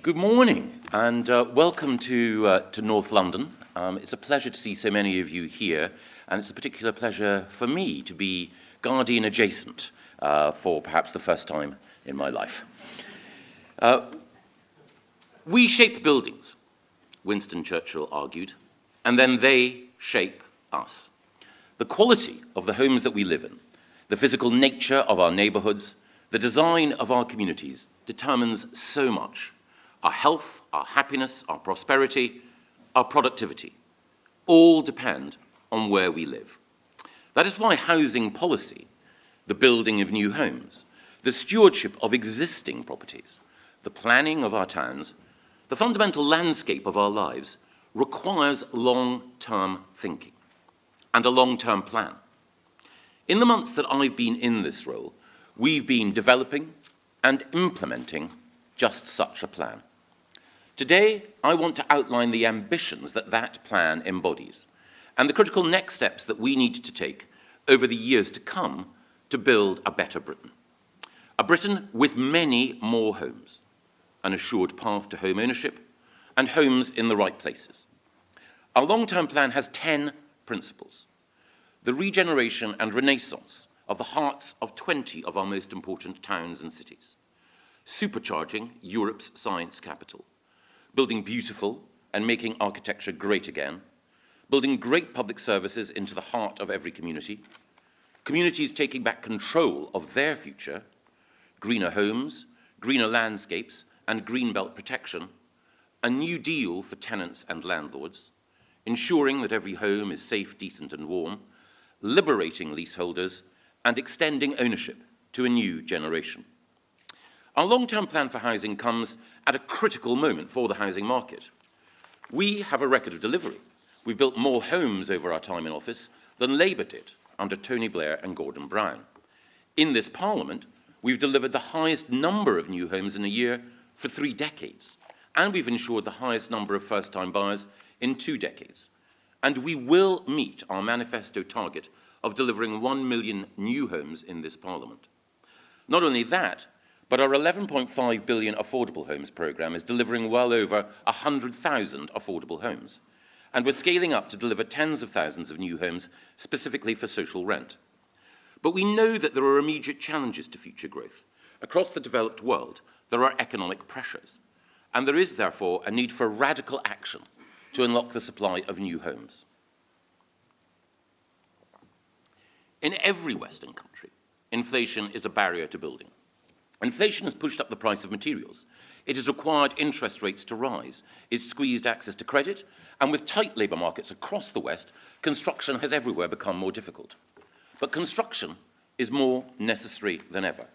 Good morning and welcome to North London. It's a pleasure to see so many of you here, and it's a particular pleasure for me to be Guardian adjacent for perhaps the first time in my life. We shape buildings, Winston Churchill argued, and then they shape us. The quality of the homes that we live in, the physical nature of our neighborhoods, the design of our communities determines so much. Our health, our happiness, our prosperity, our productivity, all depend on where we live. That is why housing policy, the building of new homes, the stewardship of existing properties, the planning of our towns, the fundamental landscape of our lives requires long-term thinking and a long-term plan. In the months that I've been in this role, we've been developing and implementing just such a plan. Today, I want to outline the ambitions that that plan embodies and the critical next steps that we need to take over the years to come to build a better Britain. A Britain with many more homes, an assured path to home ownership, and homes in the right places. Our long-term plan has 10 principles. The regeneration and renaissance of the hearts of 20 of our most important towns and cities. Supercharging Europe's science capital. Building beautiful and making architecture great again, building great public services into the heart of every community, communities taking back control of their future, greener homes, greener landscapes, and greenbelt protection, a new deal for tenants and landlords, ensuring that every home is safe, decent, and warm, liberating leaseholders, and extending ownership to a new generation. Our long-term plan for housing comes at a critical moment for the housing market. We have a record of delivery. We've built more homes over our time in office than Labour did under Tony Blair and Gordon Brown. In this Parliament, we've delivered the highest number of new homes in a year for 3 decades, and we've ensured the highest number of first-time buyers in 2 decades. And we will meet our manifesto target of delivering 1 million new homes in this Parliament. Not only that, but our 11.5 billion affordable homes programme is delivering well over 100,000 affordable homes. And we're scaling up to deliver tens of thousands of new homes specifically for social rent. But we know that there are immediate challenges to future growth. Across the developed world, there are economic pressures. And there is, therefore, a need for radical action to unlock the supply of new homes. In every Western country, inflation is a barrier to building. Inflation has pushed up the price of materials. It has required interest rates to rise. It's squeezed access to credit, and with tight labour markets across the West, construction has everywhere become more difficult. But construction is more necessary than ever.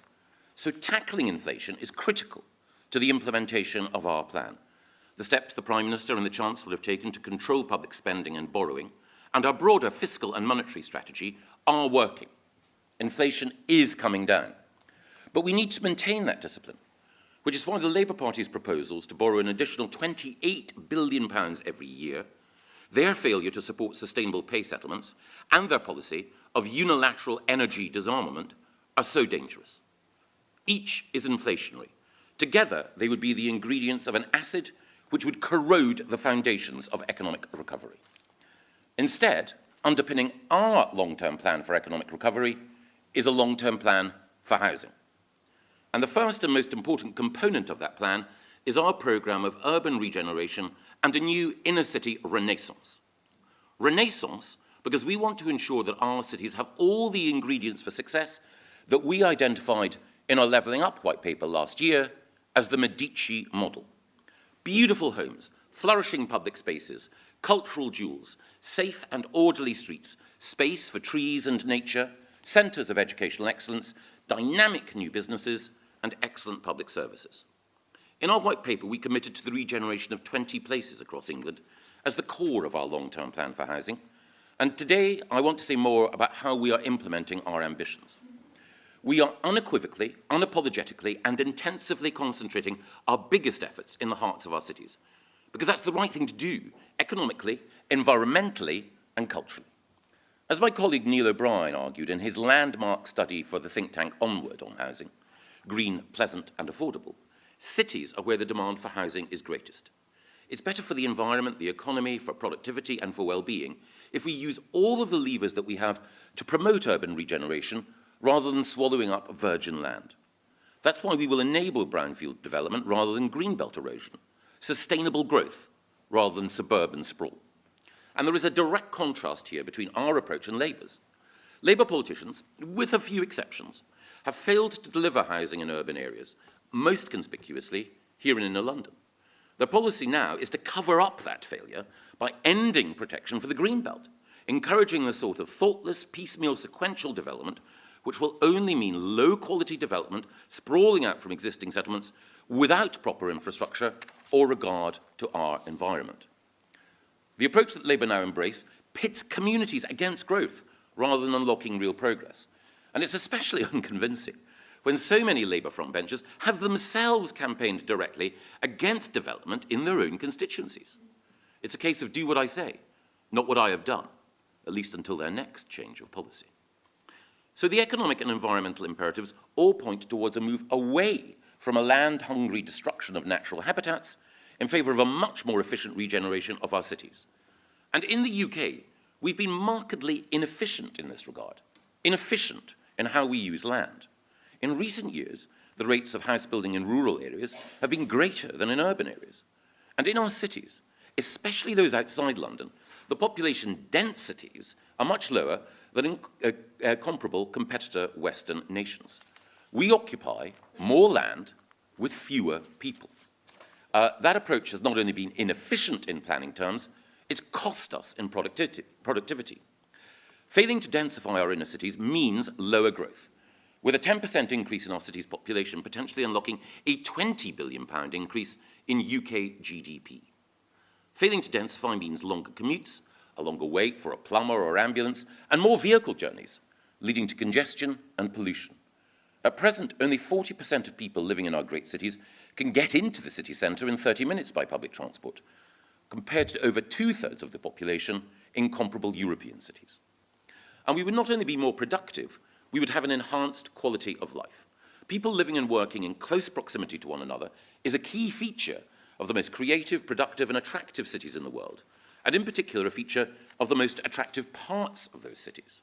So tackling inflation is critical to the implementation of our plan. The steps the Prime Minister and the Chancellor have taken to control public spending and borrowing, and our broader fiscal and monetary strategy are working. Inflation is coming down. But we need to maintain that discipline, which is why the Labour Party's proposals to borrow an additional £28 billion every year, their failure to support sustainable pay settlements, and their policy of unilateral energy disarmament are so dangerous. Each is inflationary. Together, they would be the ingredients of an acid which would corrode the foundations of economic recovery. Instead, underpinning our long-term plan for economic recovery is a long-term plan for housing. And the first and most important component of that plan is our programme of urban regeneration and a new inner-city renaissance. Renaissance because we want to ensure that our cities have all the ingredients for success that we identified in our Levelling Up white paper last year as the Medici model. Beautiful homes, flourishing public spaces, cultural jewels, safe and orderly streets, space for trees and nature, centres of educational excellence, dynamic new businesses, and excellent public services. In our white paper, we committed to the regeneration of 20 places across England as the core of our long-term plan for housing. And today, I want to say more about how we are implementing our ambitions. We are unequivocally, unapologetically, and intensively concentrating our biggest efforts in the hearts of our cities, because that's the right thing to do, economically, environmentally, and culturally. As my colleague Neil O'Brien argued in his landmark study for the think tank Onward on housing, green, pleasant, and affordable, Cities are where the demand for housing is greatest. It's better for the environment, the economy, for productivity, and for well-being if we use all of the levers that we have to promote urban regeneration rather than swallowing up virgin land. That's why we will enable brownfield development rather than greenbelt erosion, sustainable growth rather than suburban sprawl. And there is a direct contrast here between our approach and Labour's. Labour politicians, with a few exceptions, have failed to deliver housing in urban areas, most conspicuously here in inner London. Their policy now is to cover up that failure by ending protection for the greenbelt, encouraging the sort of thoughtless, piecemeal, sequential development which will only mean low-quality development sprawling out from existing settlements without proper infrastructure or regard to our environment. The approach that Labour now embrace pits communities against growth rather than unlocking real progress. And it's especially unconvincing when so many Labour frontbenchers have themselves campaigned directly against development in their own constituencies. It's a case of do what I say, not what I have done, at least until their next change of policy. So the economic and environmental imperatives all point towards a move away from a land-hungry destruction of natural habitats in favour of a much more efficient regeneration of our cities. And in the UK, we've been markedly inefficient in this regard, inefficient in how we use land. In recent years, the rates of house building in rural areas have been greater than in urban areas. And in our cities, especially those outside London, the population densities are much lower than in comparable competitor Western nations. We occupy more land with fewer people. That approach has not only been inefficient in planning terms, it's cost us in productivity. Failing to densify our inner cities means lower growth, with a 10% increase in our city's population potentially unlocking a £20 billion increase in UK GDP. Failing to densify means longer commutes, a longer wait for a plumber or ambulance, and more vehicle journeys, leading to congestion and pollution. At present, only 40% of people living in our great cities can get into the city centre in 30 minutes by public transport, compared to over 2/3 of the population in comparable European cities. And we would not only be more productive, we would have an enhanced quality of life. People living and working in close proximity to one another is a key feature of the most creative, productive, and attractive cities in the world, and in particular a feature of the most attractive parts of those cities.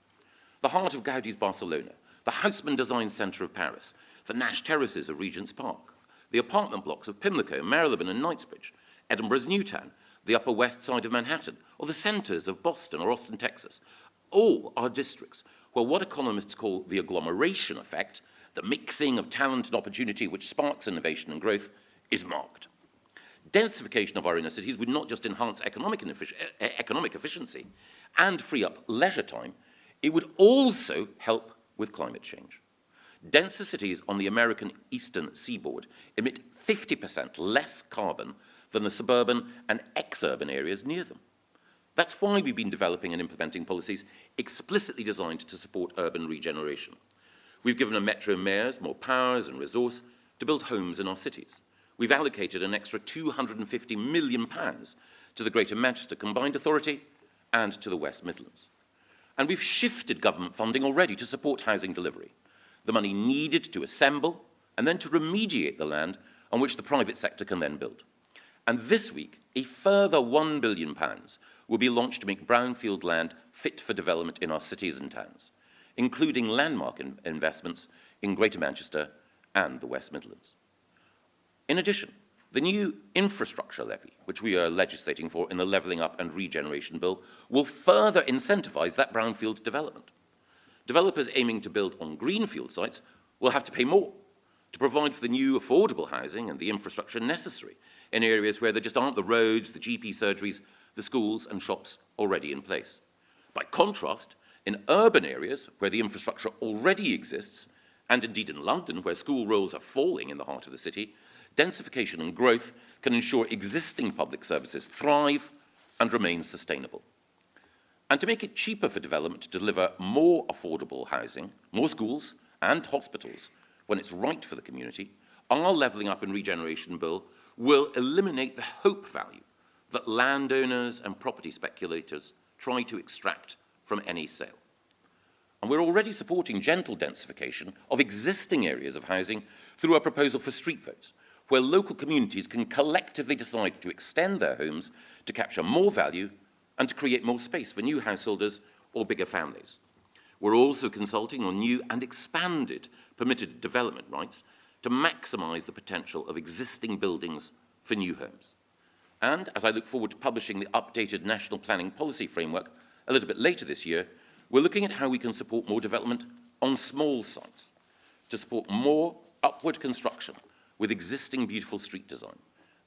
The heart of Gaudi's Barcelona, the Haussmann Design Centre of Paris, the Nash Terraces of Regent's Park, the apartment blocks of Pimlico, Marylebone, and Knightsbridge, Edinburgh's Newtown, the Upper West Side of Manhattan, or the centres of Boston or Austin, Texas, all are districts where what economists call the agglomeration effect, the mixing of talent and opportunity which sparks innovation and growth, is marked. Densification of our inner cities would not just enhance economic efficiency and free up leisure time, it would also help with climate change. Denser cities on the American eastern seaboard emit 50% less carbon than the suburban and ex-urban areas near them. That's why we've been developing and implementing policies explicitly designed to support urban regeneration. We've given our metro mayors more powers and resource to build homes in our cities. We've allocated an extra £250 million to the Greater Manchester Combined Authority and to the West Midlands. And we've shifted government funding already to support housing delivery, the money needed to assemble and then to remediate the land on which the private sector can then build. And this week, a further £1 billion will be launched to make brownfield land fit for development in our cities and towns, including landmark investments in Greater Manchester and the West Midlands. In addition, the new infrastructure levy, which we are legislating for in the Levelling Up and Regeneration Bill, will further incentivise that brownfield development. Developers aiming to build on greenfield sites will have to pay more to provide for the new affordable housing and the infrastructure necessary in areas where there just aren't the roads, the GP surgeries, the schools and shops already in place. By contrast, in urban areas where the infrastructure already exists, and indeed in London where school rolls are falling in the heart of the city, densification and growth can ensure existing public services thrive and remain sustainable. And to make it cheaper for development to deliver more affordable housing, more schools and hospitals when it's right for the community, our Levelling Up and Regeneration Bill will eliminate the hope value that landowners and property speculators try to extract from any sale. And we're already supporting gentle densification of existing areas of housing through our proposal for street votes, where local communities can collectively decide to extend their homes to capture more value and to create more space for new householders or bigger families. We're also consulting on new and expanded permitted development rights to maximise the potential of existing buildings for new homes. And as I look forward to publishing the updated National Planning Policy Framework a little bit later this year, we're looking at how we can support more development on small sites to support more upward construction with existing beautiful street design.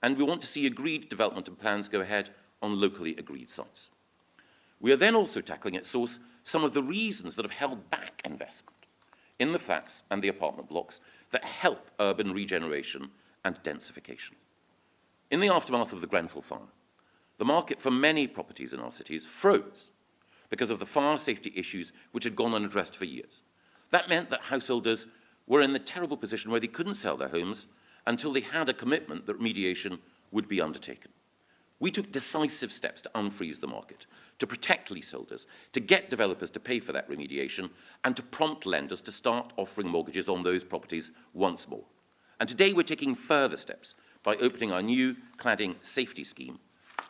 And we want to see agreed development and plans go ahead on locally agreed sites. We are then also tackling at source some of the reasons that have held back investment in the flats and the apartment blocks that help urban regeneration and densification. In the aftermath of the Grenfell fire, the market for many properties in our cities froze because of the fire safety issues which had gone unaddressed for years. That meant that householders were in the terrible position where they couldn't sell their homes until they had a commitment that remediation would be undertaken. We took decisive steps to unfreeze the market, to protect leaseholders, to get developers to pay for that remediation, and to prompt lenders to start offering mortgages on those properties once more. And today we're taking further steps by opening our new cladding safety scheme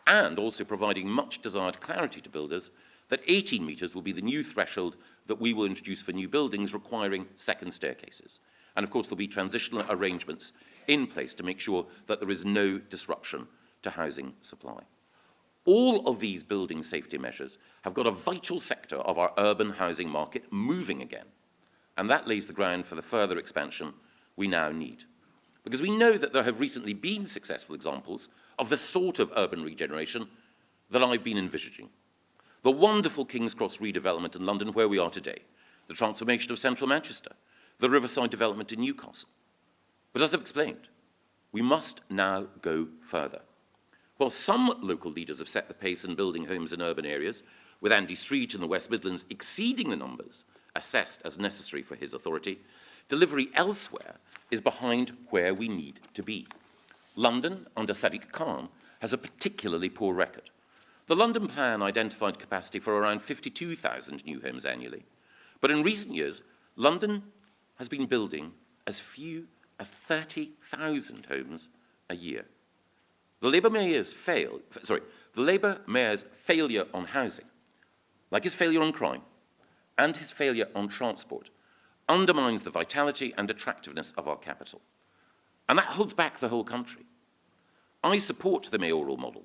and also providing much desired clarity to builders that 18 metres will be the new threshold that we will introduce for new buildings requiring second staircases. And of course there'll be transitional arrangements in place to make sure that there is no disruption to housing supply. All of these building safety measures have got a vital sector of our urban housing market moving again. And that lays the ground for the further expansion we now need. Because we know that there have recently been successful examples of the sort of urban regeneration that I've been envisaging. The wonderful King's Cross redevelopment in London, where we are today, the transformation of central Manchester, the Riverside development in Newcastle. But as I've explained, we must now go further. While some local leaders have set the pace in building homes in urban areas, with Andy Street in the West Midlands exceeding the numbers assessed as necessary for his authority, delivery elsewhere is behind where we need to be. London, under Sadiq Khan, has a particularly poor record. The London plan identified capacity for around 52,000 new homes annually. But in recent years, London has been building as few as 30,000 homes a year. The Labour Mayor's failure on housing, like his failure on crime and his failure on transport, undermines the vitality and attractiveness of our capital. And that holds back the whole country. I support the mayoral model,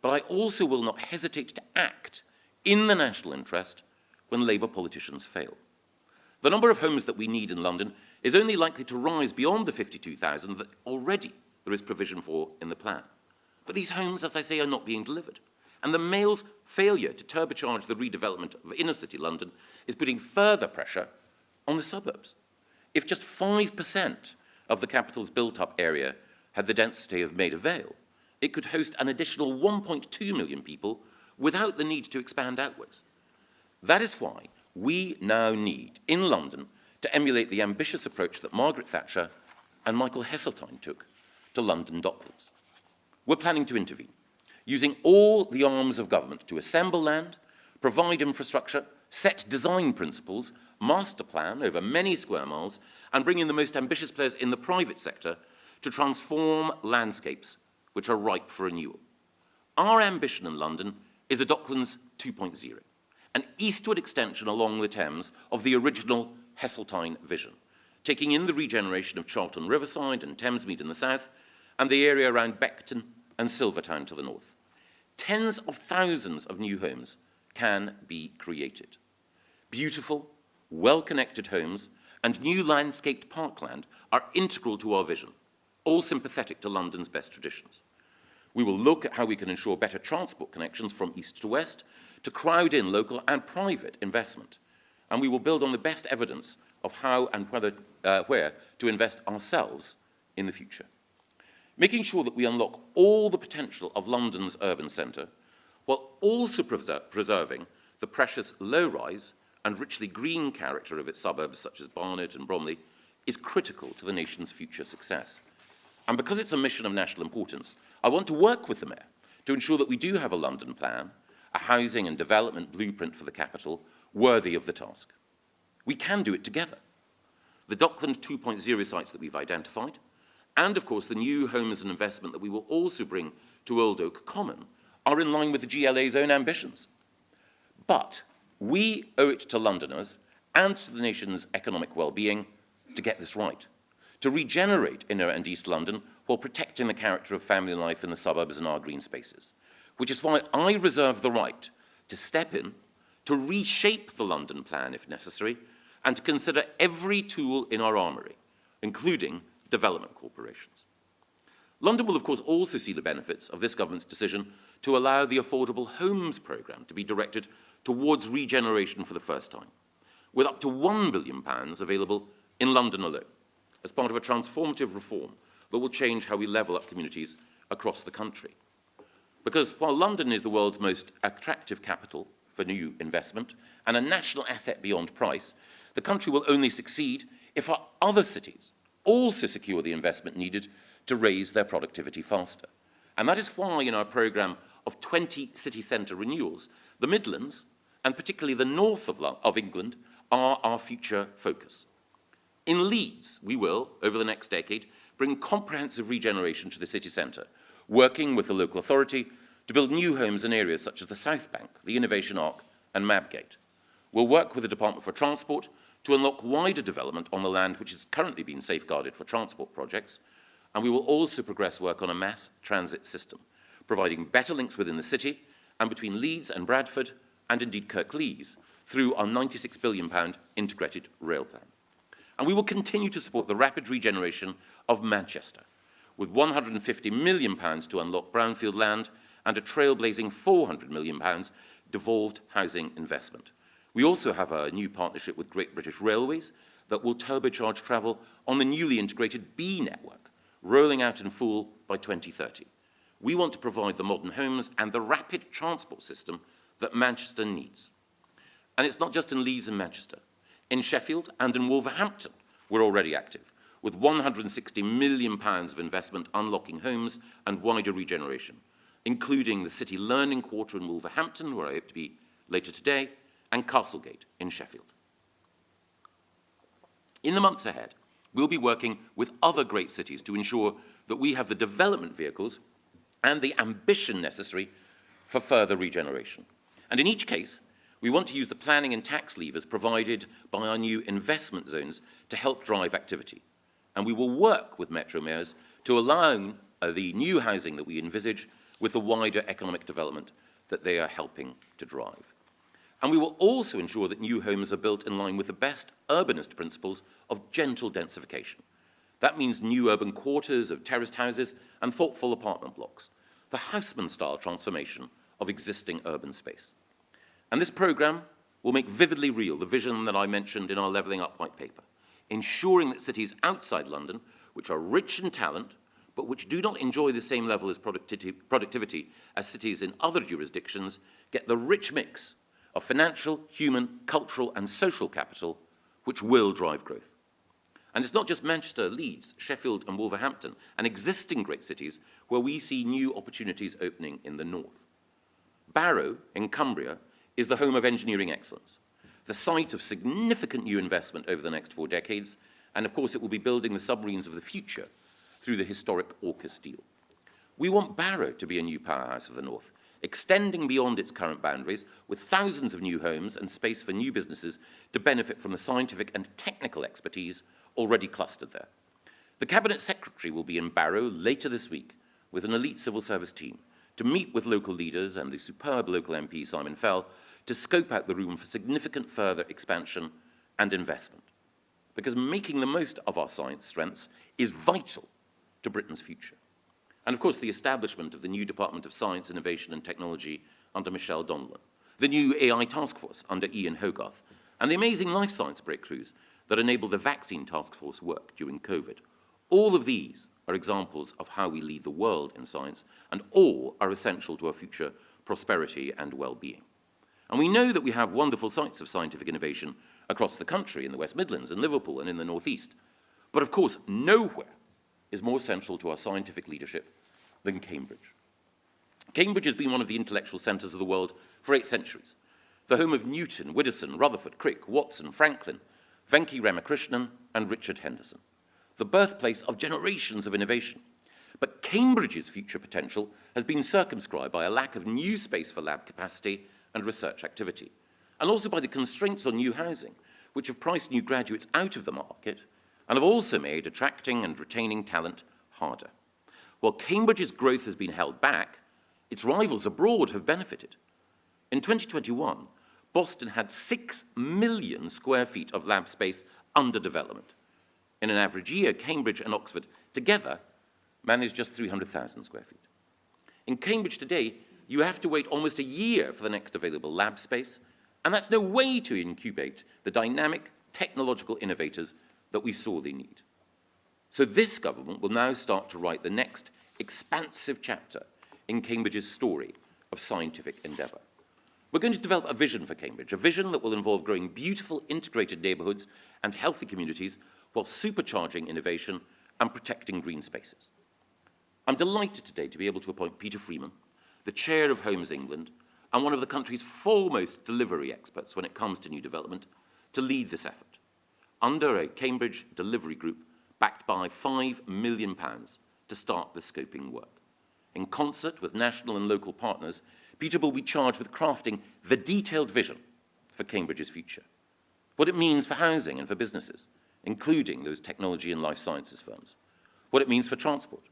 but I also will not hesitate to act in the national interest when Labour politicians fail. The number of homes that we need in London is only likely to rise beyond the 52,000 that already there is provision for in the plan. But these homes, as I say, are not being delivered. And the Mayor's failure to turbocharge the redevelopment of inner-city London is putting further pressure on the suburbs. If just 5% of the capital's built-up area had the density of Maida Vale, it could host an additional 1.2 million people without the need to expand outwards. That is why we now need, in London, to emulate the ambitious approach that Margaret Thatcher and Michael Heseltine took to London Docklands. We're planning to intervene, using all the arms of government to assemble land, provide infrastructure, set design principles, master plan over many square miles, and bring in the most ambitious players in the private sector to transform landscapes which are ripe for renewal. Our ambition in London is a Docklands 2.0, an eastward extension along the Thames of the original Heseltine vision, taking in the regeneration of Charlton Riverside and Thamesmead in the south, and the area around Beckton and Silvertown to the north. Tens of thousands of new homes can be created. Beautiful, well-connected homes and new landscaped parkland are integral to our vision, all sympathetic to London's best traditions. We will look at how we can ensure better transport connections from east to west to crowd in local and private investment. And we will build on the best evidence of how and where to invest ourselves in the future. Making sure that we unlock all the potential of London's urban centre, while also preserving the precious low-rise and richly green character of its suburbs, such as Barnet and Bromley, is critical to the nation's future success. And because it's a mission of national importance, I want to work with the Mayor to ensure that we do have a London plan, a housing and development blueprint for the capital, worthy of the task. We can do it together. The Dockland 2.0 sites that we've identified, and of course the new homes and investment that we will also bring to Old Oak Common are in line with the GLA's own ambitions. But we owe it to Londoners and to the nation's economic well-being to get this right, to regenerate Inner and East London while protecting the character of family life in the suburbs and our green spaces, which is why I reserve the right to step in, to reshape the London plan if necessary, and to consider every tool in our armoury, including development corporations. London will, of course, also see the benefits of this government's decision to allow the Affordable Homes programme to be directed towards regeneration for the first time, with up to £1 billion available in London alone, as part of a transformative reform that will change how we level up communities across the country. Because while London is the world's most attractive capital for new investment and a national asset beyond price, the country will only succeed if our other cities also secure the investment needed to raise their productivity faster. And that is why in our programme of 20 city centre renewals, the Midlands, and particularly the north of England, are our future focus. In Leeds, we will, over the next decade, bring comprehensive regeneration to the city centre, working with the local authority to build new homes in areas such as the South Bank, the Innovation Arc and Mabgate. We'll work with the Department for Transport to unlock wider development on the land which is currently being safeguarded for transport projects, and we will also progress work on a mass transit system, providing better links within the city and between Leeds and Bradford, and indeed Kirklees, through our £96 billion integrated rail plan. And we will continue to support the rapid regeneration of Manchester, with £150 million to unlock brownfield land and a trailblazing £400 million devolved housing investment. We also have a new partnership with Great British Railways that will turbocharge travel on the newly integrated B network, rolling out in full by 2030. We want to provide the modern homes and the rapid transport system that Manchester needs. And it's not just in Leeds and Manchester. In Sheffield and in Wolverhampton, we're already active, with £160 million of investment unlocking homes and wider regeneration, including the City Learning Quarter in Wolverhampton, where I hope to be later today, and Castlegate in Sheffield. In the months ahead, we'll be working with other great cities to ensure that we have the development vehicles and the ambition necessary for further regeneration. And in each case, we want to use the planning and tax levers provided by our new investment zones to help drive activity. And we will work with metro mayors to align the new housing that we envisage with the wider economic development that they are helping to drive. And we will also ensure that new homes are built in line with the best urbanist principles of gentle densification. That means new urban quarters of terraced houses and thoughtful apartment blocks, the Haussmann-style transformation of existing urban space. And this programme will make vividly real the vision that I mentioned in our Levelling Up white paper, ensuring that cities outside London, which are rich in talent, but which do not enjoy the same level of productivity as cities in other jurisdictions, get the rich mix of financial, human, cultural and social capital which will drive growth. And it's not just Manchester, Leeds, Sheffield and Wolverhampton and existing great cities where we see new opportunities opening in the north. Barrow in Cumbria is the home of engineering excellence, the site of significant new investment over the next 4 decades, and of course it will be building the submarines of the future through the historic AUKUS deal. We want Barrow to be a new powerhouse of the north, extending beyond its current boundaries with thousands of new homes and space for new businesses to benefit from the scientific and technical expertise already clustered there. The Cabinet Secretary will be in Barrow later this week with an elite civil service team to meet with local leaders and the superb local MP Simon Fell to scope out the room for significant further expansion and investment. Because making the most of our science strengths is vital to Britain's future. And of course the establishment of the new Department of Science, Innovation and Technology under Michelle Donlan, the new AI task force under Ian Hogarth, and the amazing life science breakthroughs that enable the vaccine task force work during COVID. All of these are examples of how we lead the world in science, and all are essential to our future prosperity and well-being. And we know that we have wonderful sites of scientific innovation across the country, in the West Midlands, in Liverpool, and in the North East. But of course, nowhere is more central to our scientific leadership than Cambridge. Cambridge has been one of the intellectual centres of the world for 8 centuries, the home of Newton, Widdowson, Rutherford, Crick, Watson, Franklin, Venki Ramakrishnan, and Richard Henderson. the birthplace of generations of innovation. But Cambridge's future potential has been circumscribed by a lack of new space for lab capacity and research activity, and also by the constraints on new housing, which have priced new graduates out of the market and have also made attracting and retaining talent harder. While Cambridge's growth has been held back, its rivals abroad have benefited. In 2021, Boston had 6 million square feet of lab space under development. In an average year, Cambridge and Oxford together manage just 300,000 square feet. In Cambridge today, you have to wait almost a year for the next available lab space, and that's no way to incubate the dynamic technological innovators that we sorely need. So this government will now start to write the next expansive chapter in Cambridge's story of scientific endeavour. We're going to develop a vision for Cambridge, a vision that will involve growing beautiful integrated neighbourhoods and healthy communities while supercharging innovation and protecting green spaces. I'm delighted today to be able to appoint Peter Freeman, the chair of Homes England, and one of the country's foremost delivery experts when it comes to new development, to lead this effort, under a Cambridge delivery group backed by £5 million to start the scoping work. In concert with national and local partners, Peter will be charged with crafting the detailed vision for Cambridge's future, what it means for housing and for businesses, including those technology and life sciences firms, what it means for transport,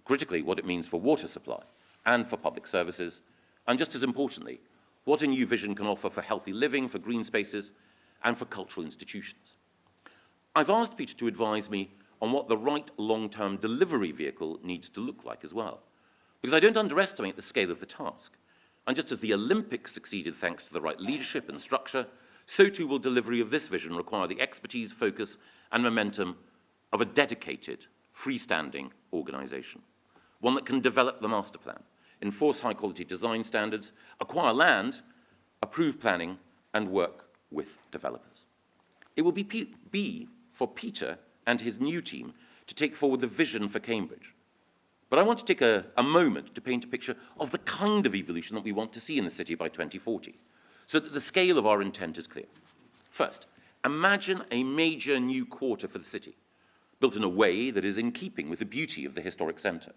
critically what it means for water supply and for public services, and just as importantly, what a new vision can offer for healthy living, for green spaces, and for cultural institutions. I've asked Peter to advise me on what the right long-term delivery vehicle needs to look like as well, because I don't underestimate the scale of the task. And just as the Olympics succeeded thanks to the right leadership and structure, so too will delivery of this vision require the expertise, focus, and momentum of a dedicated, freestanding organisation, one that can develop the master plan, enforce high-quality design standards, acquire land, approve planning, and work with developers. It will be for Peter and his new team to take forward the vision for Cambridge. But I want to take a moment to paint a picture of the kind of evolution that we want to see in the city by 2040, so that the scale of our intent is clear. First, imagine a major new quarter for the city, built in a way that is in keeping with the beauty of the historic centre,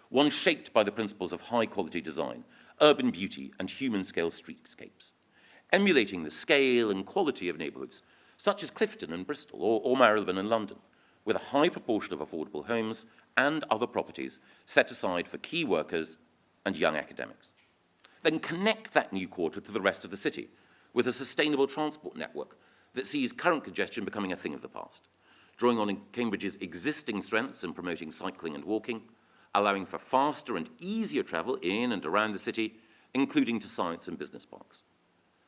one shaped by the principles of high-quality design, urban beauty, and human-scale streetscapes, emulating the scale and quality of neighbourhoods such as Clifton and Bristol or Marylebone and London, with a high proportion of affordable homes and other properties set aside for key workers and young academics. Then connect that new quarter to the rest of the city with a sustainable transport network that sees current congestion becoming a thing of the past, drawing on Cambridge's existing strengths in promoting cycling and walking, allowing for faster and easier travel in and around the city, including to science and business parks.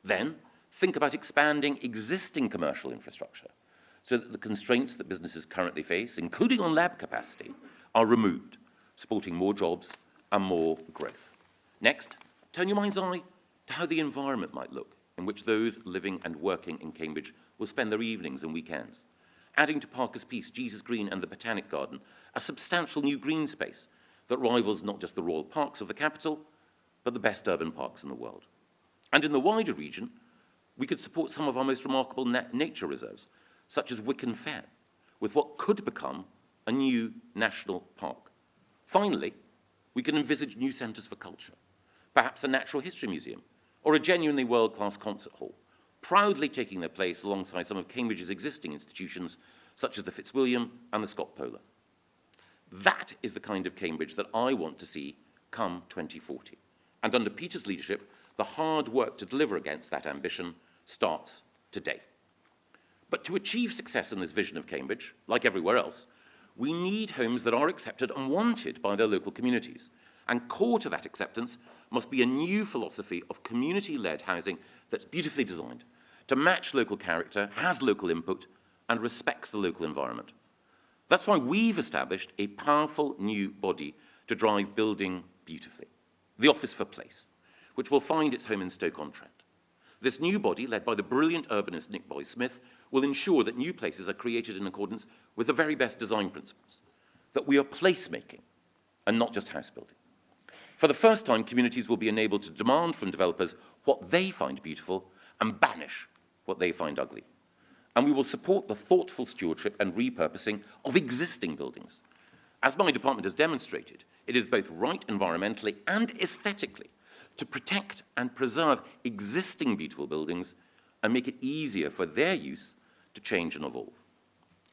Then think about expanding existing commercial infrastructure so that the constraints that businesses currently face, including on lab capacity, are removed, supporting more jobs and more growth. Next, turn your mind's eye to how the environment might look in which those living and working in Cambridge will spend their evenings and weekends, adding to Parker's Piece, Jesus Green and the Botanic Garden, a substantial new green space that rivals not just the royal parks of the capital, but the best urban parks in the world. And in the wider region, we could support some of our most remarkable nature reserves, such as Wicken Fair, with what could become a new national park. Finally, we can envisage new centres for culture, perhaps a natural history museum, or a genuinely world-class concert hall, proudly taking their place alongside some of Cambridge's existing institutions, such as the Fitzwilliam and the Scott Polar. That is the kind of Cambridge that I want to see come 2040. And under Peter's leadership, the hard work to deliver against that ambition starts today. But to achieve success in this vision of Cambridge, like everywhere else, we need homes that are accepted and wanted by their local communities. And core to that acceptance must be a new philosophy of community-led housing that's beautifully designed, to match local character, has local input, and respects the local environment. That's why we've established a powerful new body to drive building beautifully, the Office for Place, which will find its home in Stoke-on-Trent. This new body, led by the brilliant urbanist Nick Boyce-Smith, will ensure that new places are created in accordance with the very best design principles, that we are placemaking and not just house building. For the first time, communities will be enabled to demand from developers what they find beautiful and banish what they find ugly. And we will support the thoughtful stewardship and repurposing of existing buildings. As my department has demonstrated, it is both right environmentally and aesthetically to protect and preserve existing beautiful buildings and make it easier for their use to change and evolve.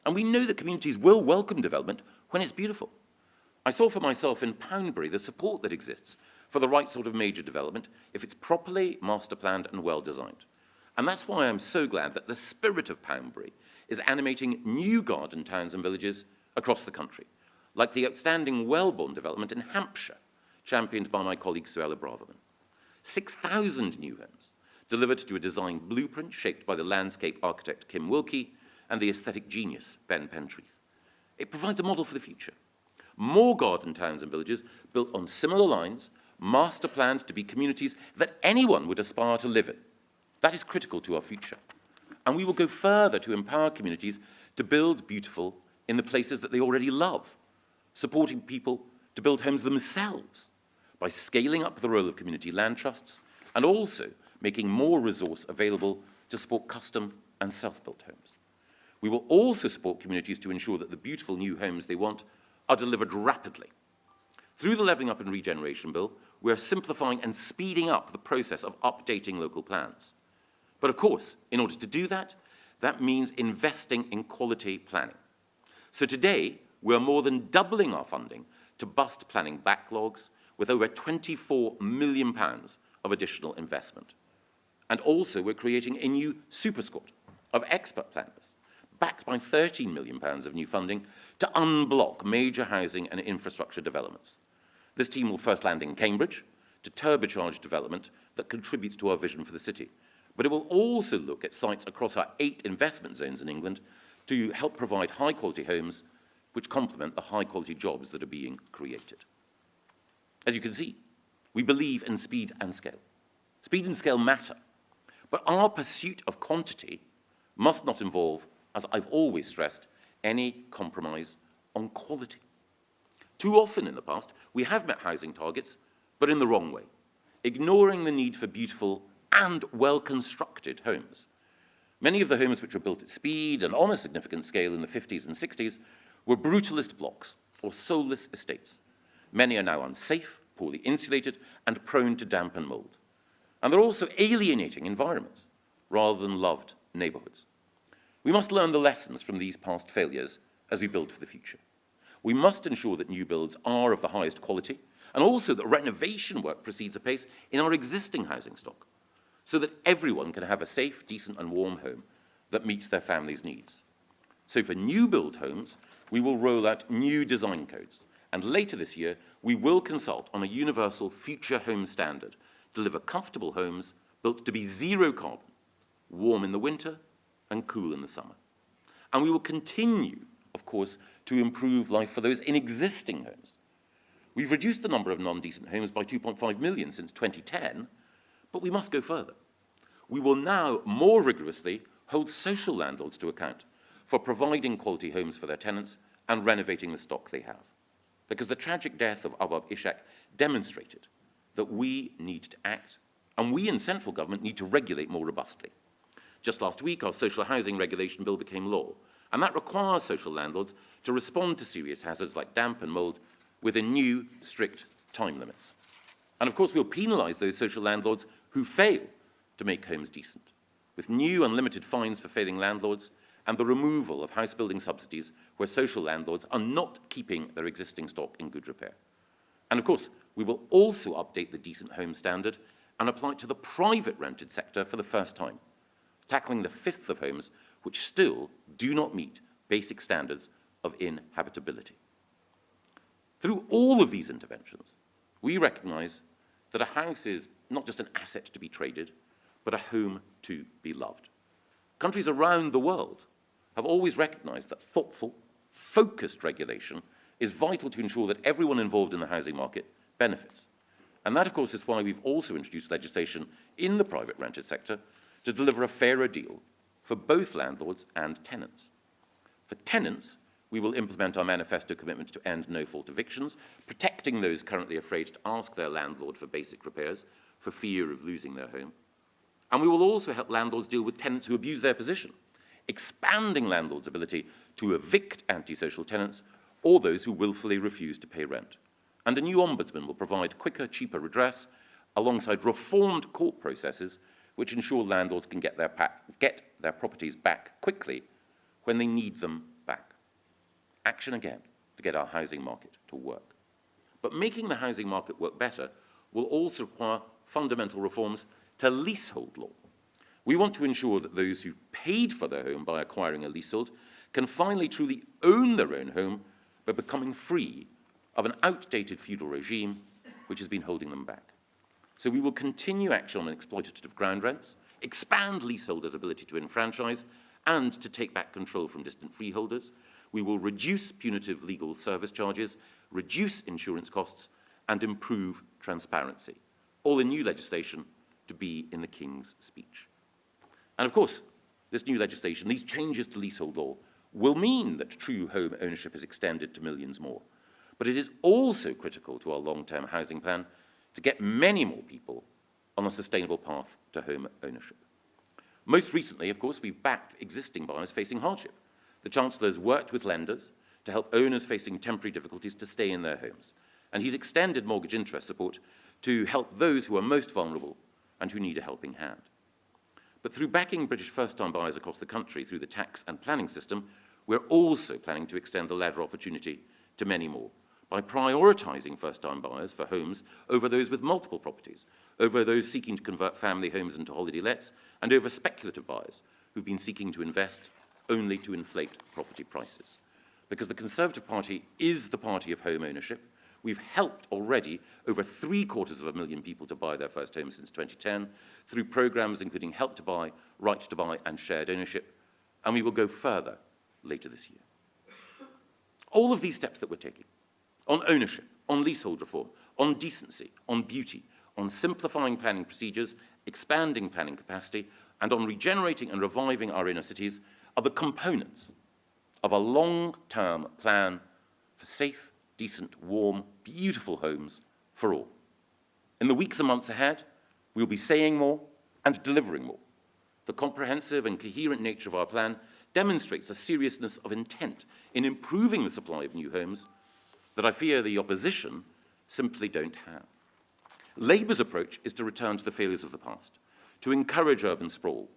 And we know that communities will welcome development when it's beautiful. I saw for myself in Poundbury the support that exists for the right sort of major development if it's properly master planned and well designed. And that's why I'm so glad that the spirit of Poundbury is animating new garden towns and villages across the country, like the outstanding Wellbourne development in Hampshire, championed by my colleague Suella Braverman. 6,000 new homes, delivered to a design blueprint shaped by the landscape architect Kim Wilkie and the aesthetic genius Ben Pentreath. It provides a model for the future. More garden towns and villages built on similar lines, master planned to be communities that anyone would aspire to live in. That is critical to our future. And we will go further to empower communities to build beautiful in the places that they already love, supporting people to build homes themselves by scaling up the role of community land trusts and also making more resource available to support custom and self-built homes. We will also support communities to ensure that the beautiful new homes they want are delivered rapidly. Through the Levelling Up and Regeneration Bill, we are simplifying and speeding up the process of updating local plans. But of course, in order to do that, that means investing in quality planning. So today, we are more than doubling our funding to bust planning backlogs with over £24 million of additional investment. And also, we're creating a new super squad of expert planners, backed by £13 million of new funding to unblock major housing and infrastructure developments. This team will first land in Cambridge to turbocharge development that contributes to our vision for the city. But it will also look at sites across our 8 investment zones in England to help provide high-quality homes which complement the high-quality jobs that are being created. As you can see, we believe in speed and scale. Speed and scale matter, but our pursuit of quantity must not involve, as I've always stressed, any compromise on quality. Too often in the past, we have met housing targets, but in the wrong way, ignoring the need for beautiful and well-constructed homes. Many of the homes which were built at speed and on a significant scale in the 50s and 60s were brutalist blocks or soulless estates. Many are now unsafe, poorly insulated, and prone to damp and mold. And they're also alienating environments rather than loved neighborhoods. We must learn the lessons from these past failures as we build for the future. We must ensure that new builds are of the highest quality and also that renovation work proceeds apace in our existing housing stock, so that everyone can have a safe, decent and warm home that meets their family's needs. So for new build homes, we will roll out new design codes, and later this year, we will consult on a universal future home standard, deliver comfortable homes built to be zero carbon, warm in the winter and cool in the summer. And we will continue, of course, to improve life for those in existing homes. We've reduced the number of non-decent homes by 2.5 million since 2010, but we must go further. We will now more rigorously hold social landlords to account for providing quality homes for their tenants and renovating the stock they have. Because the tragic death of Abab Ishak demonstrated that we need to act, and we in central government need to regulate more robustly. Just last week, our social housing regulation bill became law, and that requires social landlords to respond to serious hazards like damp and mould within new, strict time limits. And of course, we'll penalise those social landlords who fail to make homes decent, with new unlimited fines for failing landlords and the removal of house building subsidies where social landlords are not keeping their existing stock in good repair. And of course, we will also update the decent home standard and apply it to the private rented sector for the first time, tackling the fifth of homes which still do not meet basic standards of inhabitability. Through all of these interventions, we recognise that a house is not just an asset to be traded, but a home to be loved. Countries around the world have always recognised that thoughtful, focused regulation is vital to ensure that everyone involved in the housing market benefits. And that, of course, is why we've also introduced legislation in the private rented sector to deliver a fairer deal for both landlords and tenants. For tenants, we will implement our manifesto commitment to end no-fault evictions, protecting those currently afraid to ask their landlord for basic repairs for fear of losing their home. And we will also help landlords deal with tenants who abuse their position, expanding landlords' ability to evict antisocial tenants or those who willfully refuse to pay rent. And a new ombudsman will provide quicker, cheaper redress alongside reformed court processes which ensure landlords can get their properties back quickly when they need them back. Action again to get our housing market to work. But making the housing market work better will also require fundamental reforms to leasehold law. We want to ensure that those who've paid for their home by acquiring a leasehold can finally truly own their own home by becoming free of an outdated feudal regime which has been holding them back. So we will continue action on exploitative ground rents, expand leaseholders' ability to enfranchise and to take back control from distant freeholders. We will reduce punitive legal service charges, reduce insurance costs, and improve transparency, all in new legislation to be in the King's speech. And of course, this new legislation, these changes to leasehold law, will mean that true home ownership is extended to millions more. But it is also critical to our long-term housing plan to get many more people on a sustainable path to home ownership. Most recently, of course, we've backed existing buyers facing hardship. The Chancellor has worked with lenders to help owners facing temporary difficulties to stay in their homes. And he's extended mortgage interest support to help those who are most vulnerable and who need a helping hand. But through backing British first-time buyers across the country through the tax and planning system, we're also planning to extend the ladder opportunity to many more by prioritising first-time buyers for homes over those with multiple properties, over those seeking to convert family homes into holiday lets, and over speculative buyers who've been seeking to invest only to inflate property prices. Because the Conservative Party is the party of home ownership, we've helped already over 750,000 people to buy their first home since 2010 through programmes including Help to Buy, Right to Buy and shared ownership, and we will go further later this year. All of these steps that we're taking on ownership, on leasehold reform, on decency, on beauty, on simplifying planning procedures, expanding planning capacity, and on regenerating and reviving our inner cities are the components of a long-term plan for safe, decent, warm, beautiful homes for all. In the weeks and months ahead, we'll be saying more and delivering more. The comprehensive and coherent nature of our plan demonstrates a seriousness of intent in improving the supply of new homes that I fear the opposition simply don't have. Labour's approach is to return to the failures of the past, to encourage urban sprawl,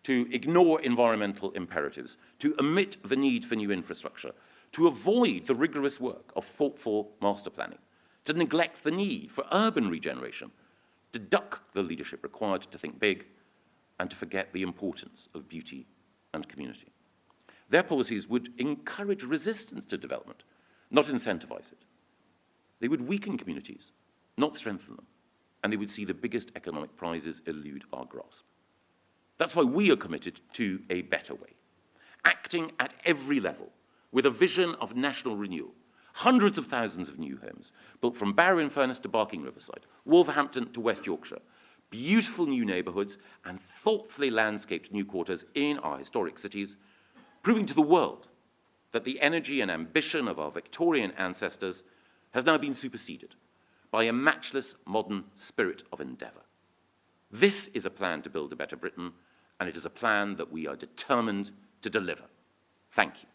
to ignore environmental imperatives, to omit the need for new infrastructure, to avoid the rigorous work of thoughtful master planning, to neglect the need for urban regeneration, to duck the leadership required to think big, and to forget the importance of beauty and community. Their policies would encourage resistance to development, not incentivize it. They would weaken communities, not strengthen them, and they would see the biggest economic prizes elude our grasp. That's why we are committed to a better way, acting at every level with a vision of national renewal. Hundreds of thousands of new homes, built from Barrow-in-Furness to Barking Riverside, Wolverhampton to West Yorkshire, beautiful new neighbourhoods and thoughtfully landscaped new quarters in our historic cities, proving to the world that the energy and ambition of our Victorian ancestors has now been superseded by a matchless modern spirit of endeavour. This is a plan to build a better Britain, and it is a plan that we are determined to deliver. Thank you.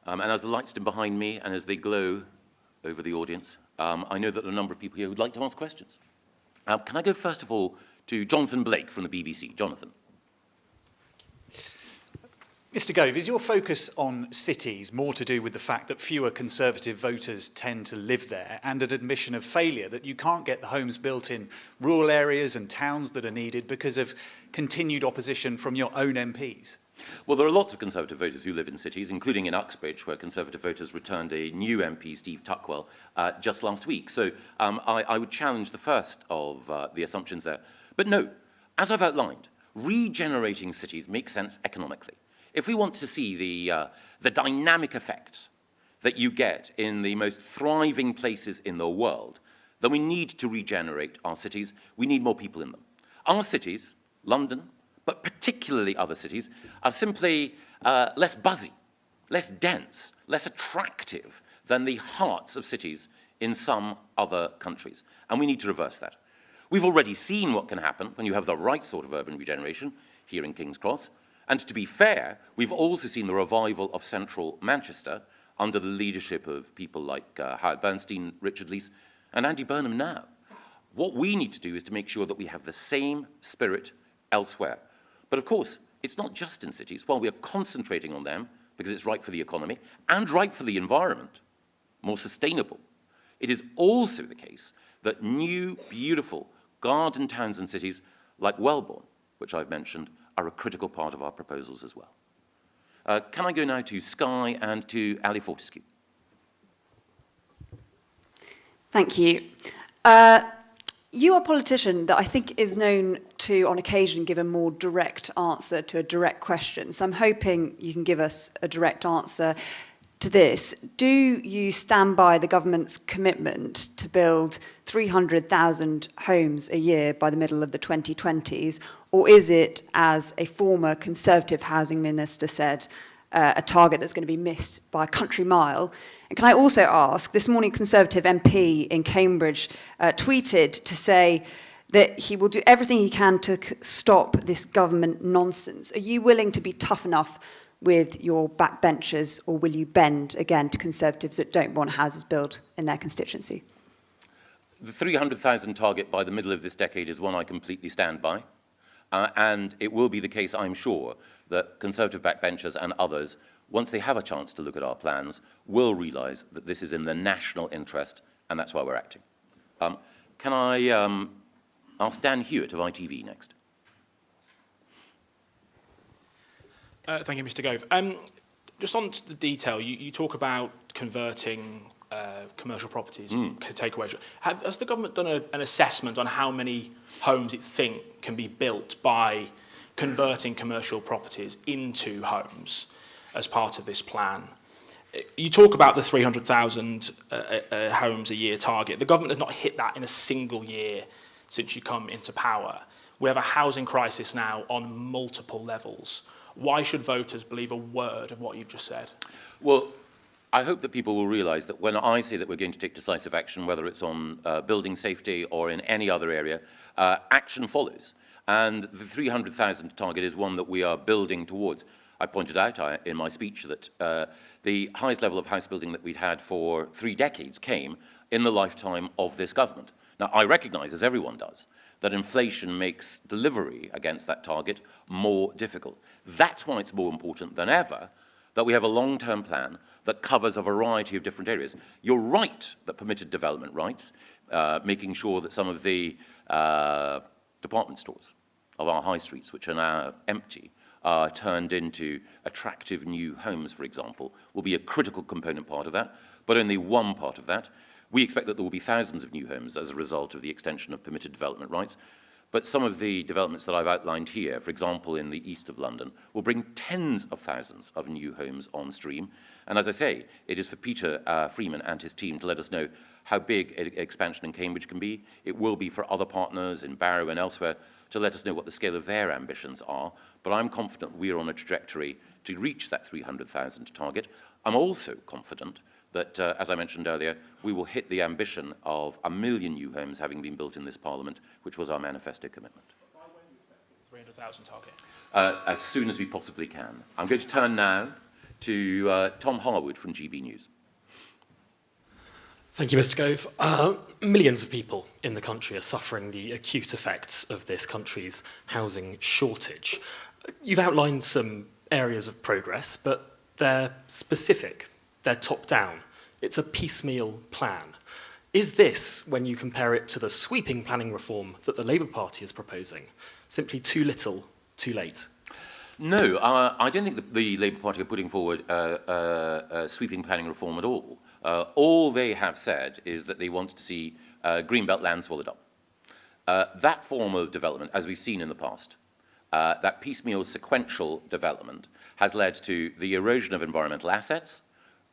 And as the lights dim behind me and as they glow over the audience, I know that there are a number of people here who would like to ask questions. Can I go first of all to Jonathan Blake from the BBC? Jonathan. Mr. Gove, is your focus on cities more to do with the fact that fewer Conservative voters tend to live there and an admission of failure, that you can't get the homes built in rural areas and towns that are needed because of continued opposition from your own MPs? Well, there are lots of Conservative voters who live in cities, including in Uxbridge, where Conservative voters returned a new MP, Steve Tuckwell, just last week. So I would challenge the first of the assumptions there. But no, as I've outlined, regenerating cities makes sense economically. If we want to see the dynamic effects that you get in the most thriving places in the world, then we need to regenerate our cities. We need more people in them. Our cities, London, but particularly other cities, are simply less buzzy less dense, less attractive than the hearts of cities in some other countries. And we need to reverse that. We've already seen what can happen when you have the right sort of urban regeneration here in King's Cross. And to be fair, we've also seen the revival of central Manchester under the leadership of people like Howard Bernstein, Richard Leese, and Andy Burnham now. What we need to do is to make sure that we have the same spirit elsewhere. But of course, it's not just in cities. While we are concentrating on them, because it's right for the economy and right for the environment, more sustainable, it is also the case that new, beautiful garden towns and cities like Wellbourne, which I've mentioned, are a critical part of our proposals as well. Can I go now to Skye and to Ali Fortescue? Thank you. You are a politician that I think is known to, on occasion, give a more direct answer to a direct question. So I'm hoping you can give us a direct answer to this. Do you stand by the government's commitment to build 300,000 homes a year by the middle of the 2020s? Or is it, as a former Conservative housing minister said, a target that's going to be missed by a country mile? And can I also ask, this morning Conservative MP in Cambridge tweeted to say that he will do everything he can to stop this government nonsense. Are you willing to be tough enough with your backbenchers, or will you bend again to Conservatives that don't want houses built in their constituency? The 300,000 target by the middle of this decade is one I completely stand by. And it will be the case, I'm sure, that Conservative backbenchers and others, once they have a chance to look at our plans, will realise that this is in the national interest, and that's why we're acting. Can I ask Dan Hewitt of ITV next? Thank you, Mr. Gove. Just on to the detail, you talk about converting commercial properties, takeaways. Has the government done an assessment on how many homes it thinks can be built by converting commercial properties into homes as part of this plan? You talk about the 300,000 homes a year target. The government has not hit that in a single year since you come into power. We have a housing crisis now on multiple levels. Why should voters believe a word of what you've just said? Well, I hope that people will realise that when I say that we're going to take decisive action, whether it's on building safety or in any other area, action follows. And the 300,000 target is one that we are building towards. I pointed out in my speech that the highest level of house building that we'd had for 3 decades came in the lifetime of this government. Now, I recognise, as everyone does, that inflation makes delivery against that target more difficult. That's why it's more important than ever that we have a long-term plan that covers a variety of different areas. You're right that permitted development rights, making sure that some of the department stores of our high streets, which are now empty, are turned into attractive new homes, for example, will be a critical component part of that, but only one part of that. We expect that there will be thousands of new homes as a result of the extension of permitted development rights. But some of the developments that I've outlined here, for example, in the east of London, will bring tens of thousands of new homes on stream. And as I say, it is for Peter Freeman and his team to let us know how big expansion in Cambridge can be. It will be for other partners in Barrow and elsewhere to let us know what the scale of their ambitions are. But I'm confident we are on a trajectory to reach that 300,000 target. I'm also confident that, as I mentioned earlier, we will hit the ambition of 1 million new homes having been built in this Parliament, which was our manifesto commitment. By when do you expect the 300,000 target? As soon as we possibly can. I'm going to turn now to Tom Harwood from GB News. Thank you, Mr. Gove. Millions of people in the country are suffering the acute effects of this country's housing shortage. You've outlined some areas of progress, but they're specific. They're top-down. It's a piecemeal plan. Is this, when you compare it to the sweeping planning reform that the Labour Party is proposing, simply too little, too late? No, I don't think that the Labour Party are putting forward a sweeping planning reform at all. All they have said is that they want to see greenbelt land swallowed up. That form of development, as we've seen in the past, that piecemeal sequential development has led to the erosion of environmental assets.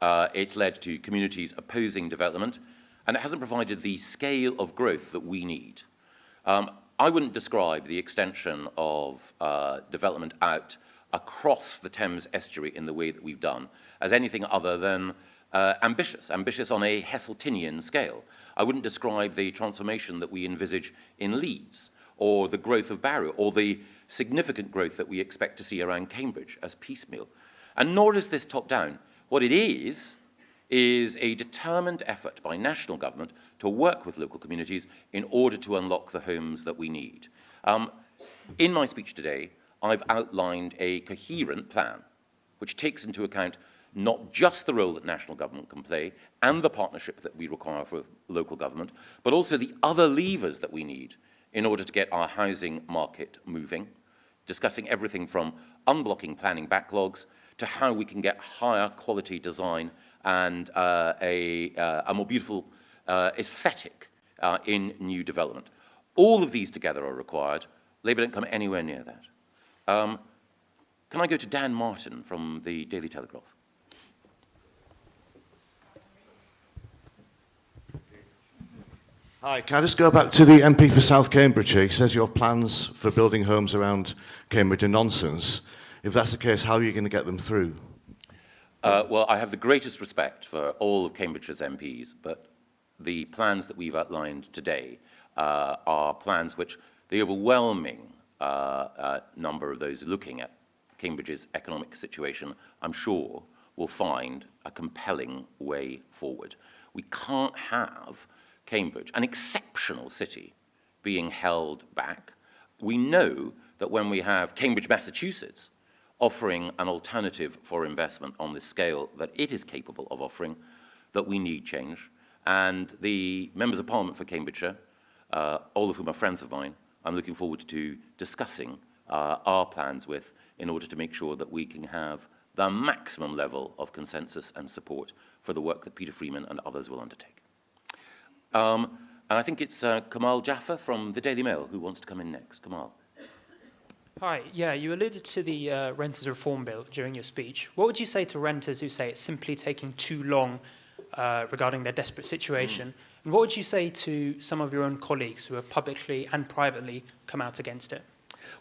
It's led to communities opposing development, and it hasn't provided the scale of growth that we need. I wouldn't describe the extension of development out across the Thames estuary in the way that we've done as anything other than ambitious on a Heseltinian scale. I wouldn't describe the transformation that we envisage in Leeds, or the growth of Barrow, or the significant growth that we expect to see around Cambridge as piecemeal. And nor is this top-down. What it is a determined effort by national government to work with local communities in order to unlock the homes that we need. In my speech today, I've outlined a coherent plan which takes into account not just the role that national government can play and the partnership that we require for local government, but also the other levers that we need in order to get our housing market moving, discussing everything from unblocking planning backlogs to how we can get higher quality design and a more beautiful aesthetic in new development. All of these together are required. Labour don't come anywhere near that. Can I go to Dan Martin from the Daily Telegraph? Hi, can I just go back to the MP for South Cambridgeshire? He says your plans for building homes around Cambridge are nonsense. If that's the case, how are you going to get them through? Well, I have the greatest respect for all of Cambridgeshire's MPs, but the plans that we've outlined today are plans which the overwhelming number of those looking at Cambridge's economic situation, I'm sure, will find a compelling way forward. We can't have Cambridge, an exceptional city, being held back. We know that when we have Cambridge, Massachusetts, offering an alternative for investment on the scale that it is capable of offering, that we need change. And the members of Parliament for Cambridgeshire, all of whom are friends of mine, I'm looking forward to discussing our plans with in order to make sure that we can have the maximum level of consensus and support for the work that Peter Freeman and others will undertake. And I think it's Kamal Jaffer from the Daily Mail who wants to come in next. Kamal. Hi, yeah, you alluded to the Renters Reform Bill during your speech. What would you say to renters who say it's simply taking too long regarding their desperate situation? And what would you say to some of your own colleagues who have publicly and privately come out against it?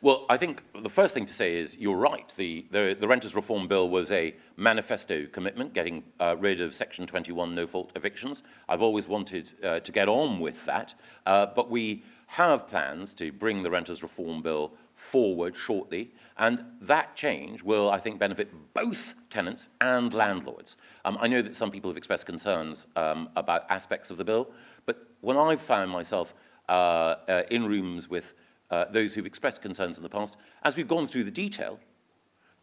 Well, I think the first thing to say is you're right. The Renters Reform Bill was a manifesto commitment, getting rid of Section 21 no-fault evictions. I've always wanted to get on with that, but we have plans to bring the Renters Reform Bill forward shortly, and that change will, I think, benefit both tenants and landlords. I know that some people have expressed concerns about aspects of the bill, but when I've found myself in rooms with those who've expressed concerns in the past, as we've gone through the detail,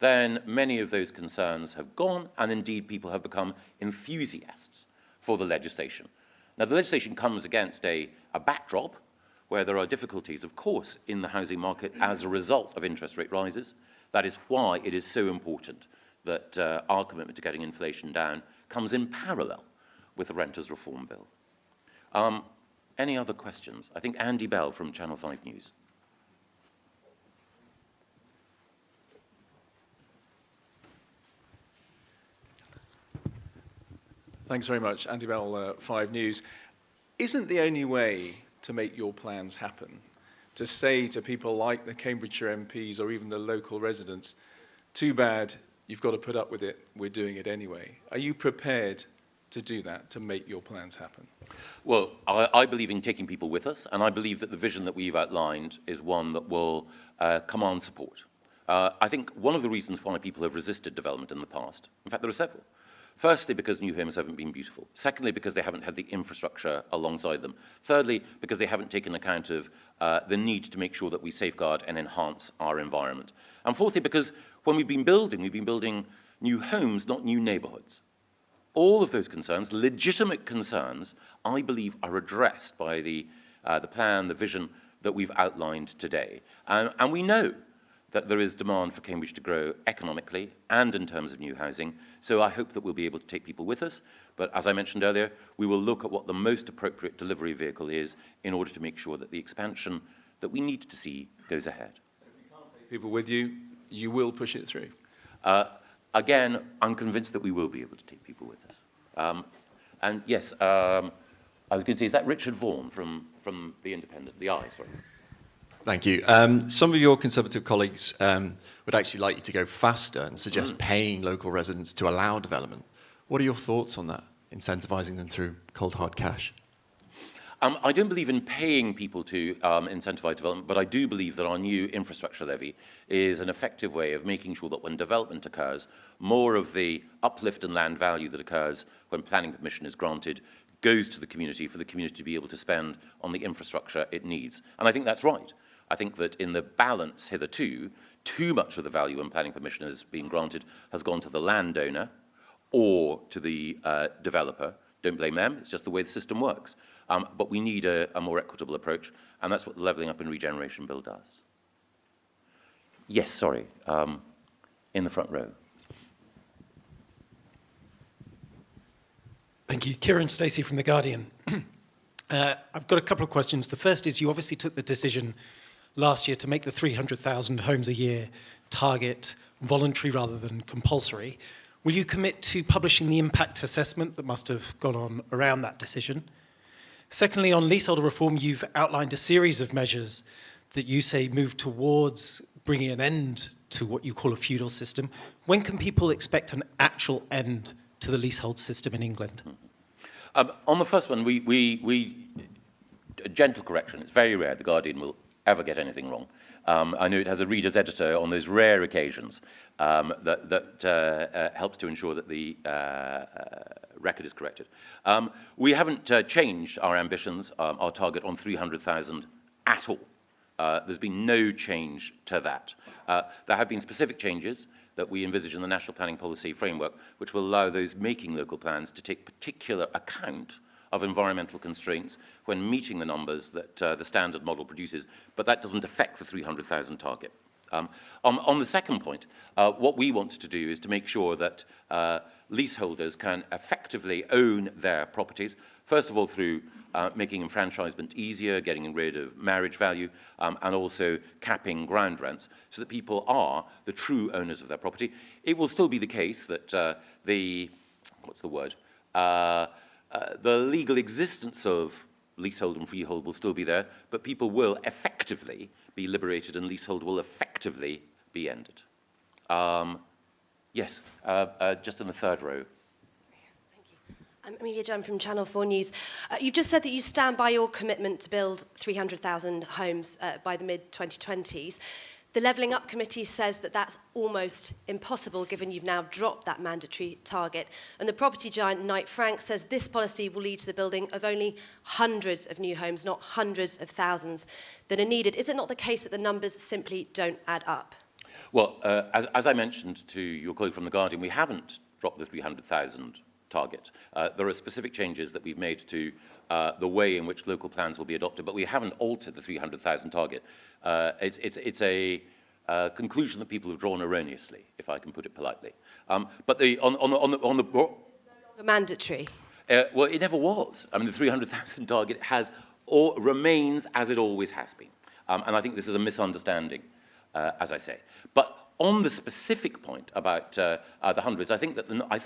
then many of those concerns have gone, and indeed people have become enthusiasts for the legislation. Now, the legislation comes against a backdrop where there are difficulties, of course, in the housing market as a result of interest rate rises. That is why it is so important that our commitment to getting inflation down comes in parallel with the Renters Reform Bill. Any other questions? I think Andy Bell from Channel 5 News. Thanks very much. Andy Bell, 5 News. Isn't the only way to make your plans happen to say to people like the Cambridgeshire MPs or even the local residents, too bad, you've got to put up with it, we're doing it anyway? Are you prepared to do that, to make your plans happen? Well, I believe in taking people with us, and I believe that the vision that we've outlined is one that will command support. I think one of the reasons why people have resisted development in the past, in fact, there are several. Firstly, because new homes haven't been beautiful. Secondly, because they haven't had the infrastructure alongside them. Thirdly, because they haven't taken account of the need to make sure that we safeguard and enhance our environment. And fourthly, because when we've been building new homes, not new neighbourhoods. All of those concerns, legitimate concerns, I believe are addressed by the plan, the vision that we've outlined today. And we know that there is demand for Cambridge to grow economically and in terms of new housing. So I hope that we'll be able to take people with us. But as I mentioned earlier, we will look at what the most appropriate delivery vehicle is in order to make sure that the expansion that we need to see goes ahead. So if you can't take people with you, you will push it through? Again, I'm convinced that we will be able to take people with us. And yes, I was going to say, is that Richard Vaughan from The Independent? The Eye, sorry. Thank you. Some of your Conservative colleagues would actually like you to go faster and suggest paying local residents to allow development. What are your thoughts on that, incentivising them through cold hard cash? I don't believe in paying people to incentivise development, but I do believe that our new infrastructure levy is an effective way of making sure that when development occurs, more of the uplift in land value that occurs when planning permission is granted goes to the community for the community to be able to spend on the infrastructure it needs. And I think that's right. I think that in the balance hitherto, too much of the value when planning permission has been granted has gone to the landowner or to the developer. Don't blame them, it's just the way the system works. But we need a more equitable approach, and that's what the Levelling Up and Regeneration Bill does. Yes, sorry, in the front row. Thank you. Kieran Stacey from The Guardian. I've got a couple of questions. The first is, you obviously took the decision last year to make the 300,000 homes a year target voluntary rather than compulsory. Will you commit to publishing the impact assessment that must have gone on around that decision? Secondly, on leaseholder reform, you've outlined a series of measures that you say move towards bringing an end to what you call a feudal system. When can people expect an actual end to the leasehold system in England? On the first one, a gentle correction. It's very rare The Guardian will ever get anything wrong. I know it has a reader's editor on those rare occasions that helps to ensure that the record is corrected. We haven't changed our ambitions, our target on 300,000 at all. There's been no change to that. There have been specific changes that we envisage in the National Planning Policy Framework, which will allow those making local plans to take particular account of environmental constraints when meeting the numbers that the standard model produces, but that doesn't affect the 300,000 target. On the second point, what we want to do is to make sure that leaseholders can effectively own their properties, first of all through making enfranchisement easier, getting rid of marriage value, and also capping ground rents, so that people are the true owners of their property. It will still be the case that the legal existence of leasehold and freehold will still be there, but people will effectively be liberated and leasehold will effectively be ended. Yes, just in the third row. I'm Amelia Jam from Channel 4 News. You've just said that you stand by your commitment to build 300,000 homes by the mid-2020s. The Levelling Up Committee says that that's almost impossible, given you've now dropped that mandatory target. And the property giant Knight Frank says this policy will lead to the building of only hundreds of new homes, not hundreds of thousands that are needed. Is it not the case that the numbers simply don't add up? Well, as I mentioned to your colleague from The Guardian, we haven't dropped the 300,000 target. There are specific changes that we've made to the way in which local plans will be adopted, but we haven't altered the 300,000 target. It's a conclusion that people have drawn erroneously, if I can put it politely. But on the mandatory. Well, it never was. I mean, the 300,000 target remains as it always has been, and I think this is a misunderstanding, as I say. But on the specific point about the hundreds, I think that Knight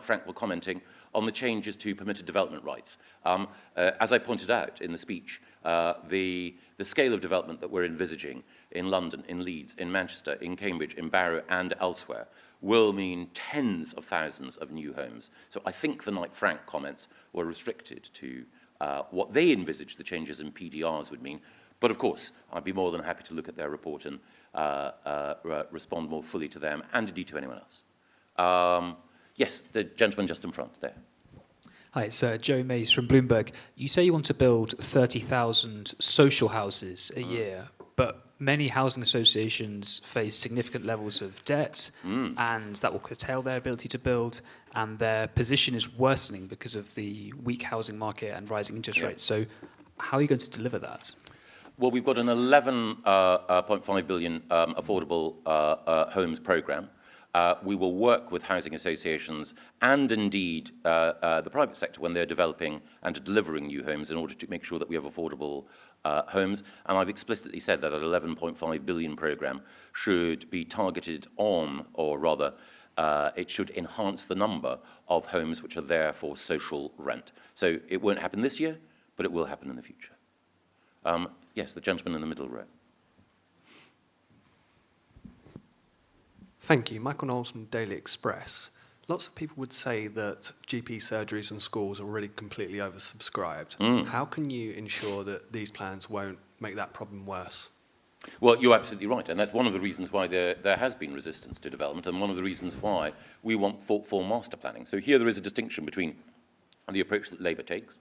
Frank were commenting on the changes to permitted development rights. As I pointed out in the speech, the scale of development that we're envisaging in London, in Leeds, in Manchester, in Cambridge, in Barrow and elsewhere will mean tens of thousands of new homes. So I think the Knight Frank comments were restricted to what they envisaged the changes in PDRs would mean. But of course, I'd be more than happy to look at their report and respond more fully to them and indeed to anyone else. Yes, the gentleman just in front there. Hi, it's Joe Mays from Bloomberg. You say you want to build 30,000 social houses a year, but many housing associations face significant levels of debt, and that will curtail their ability to build, and their position is worsening because of the weak housing market and rising interest rates. So how are you going to deliver that? Well, we've got an 11.5 billion affordable homes programme. We will work with housing associations and indeed the private sector when they're developing and delivering new homes in order to make sure that we have affordable homes. And I've explicitly said that an 11.5 billion programme should be targeted on, or rather, it should enhance the number of homes which are there for social rent. So it won't happen this year, but it will happen in the future. Yes, the gentleman in the middle row. Thank you. Michael Knowles from Daily Express. Lots of people would say that GP surgeries and schools are already completely oversubscribed. How can you ensure that these plans won't make that problem worse? Well, you're absolutely right, and that's one of the reasons why there has been resistance to development, and one of the reasons why we want thoughtful master planning. So here there is a distinction between the approach that Labour takes,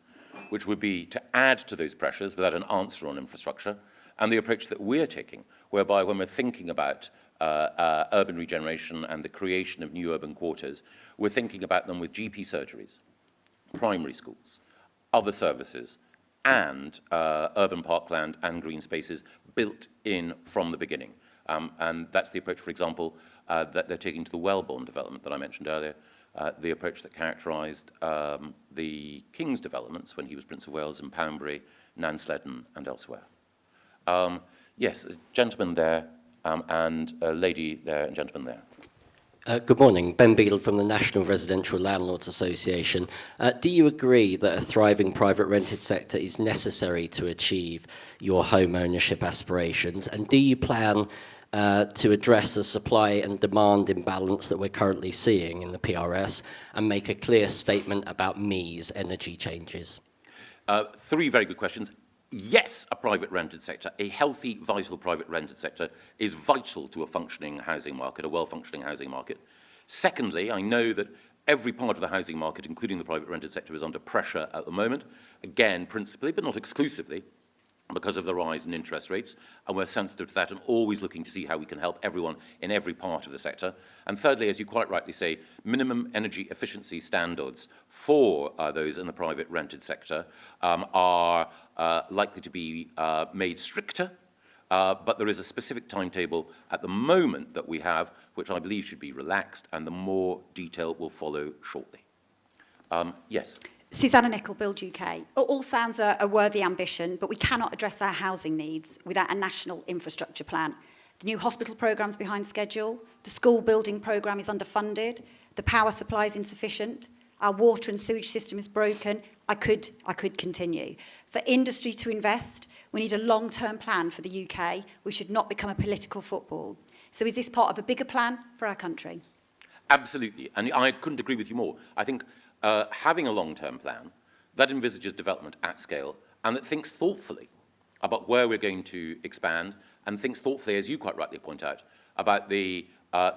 which would be to add to those pressures without an answer on infrastructure, and the approach that we're taking, whereby when we're thinking about urban regeneration and the creation of new urban quarters, we're thinking about them with GP surgeries, primary schools, other services, and urban parkland and green spaces built in from the beginning. And that's the approach, for example, that they're taking to the Wellbourne development that I mentioned earlier, the approach that characterised the King's developments when he was Prince of Wales in Poundbury, Nansleddon, and elsewhere. Yes, a gentleman there, and a lady there, and gentleman there. Good morning. Ben Beadle from the National Residential Landlords Association. Do you agree that a thriving private rented sector is necessary to achieve your home ownership aspirations? And do you plan to address the supply and demand imbalance that we're currently seeing in the PRS and make a clear statement about ME's energy changes? Three very good questions. Yes, a private rented sector, a healthy, vital private rented sector is vital to a functioning housing market, a well-functioning housing market. Secondly, I know that every part of the housing market, including the private rented sector, is under pressure at the moment, again, principally, but not exclusively, because of the rise in interest rates, and we're sensitive to that and always looking to see how we can help everyone in every part of the sector. And thirdly, as you quite rightly say, minimum energy efficiency standards for those in the private rented sector are likely to be made stricter, but there is a specific timetable at the moment that we have, which I believe should be relaxed, and the more detail will follow shortly. Yes. Susanna Nicol, Build UK. All sounds a worthy ambition, but we cannot address our housing needs without a national infrastructure plan. The new hospital programme's behind schedule, the school building programme is underfunded, the power supply is insufficient, our water and sewage system is broken. I could continue. For industry to invest, we need a long-term plan for the UK. We should not become a political football. So is this part of a bigger plan for our country? Absolutely, and I couldn't agree with you more. I think having a long-term plan that envisages development at scale and that thinks thoughtfully about where we're going to expand and thinks thoughtfully, as you quite rightly point out, about the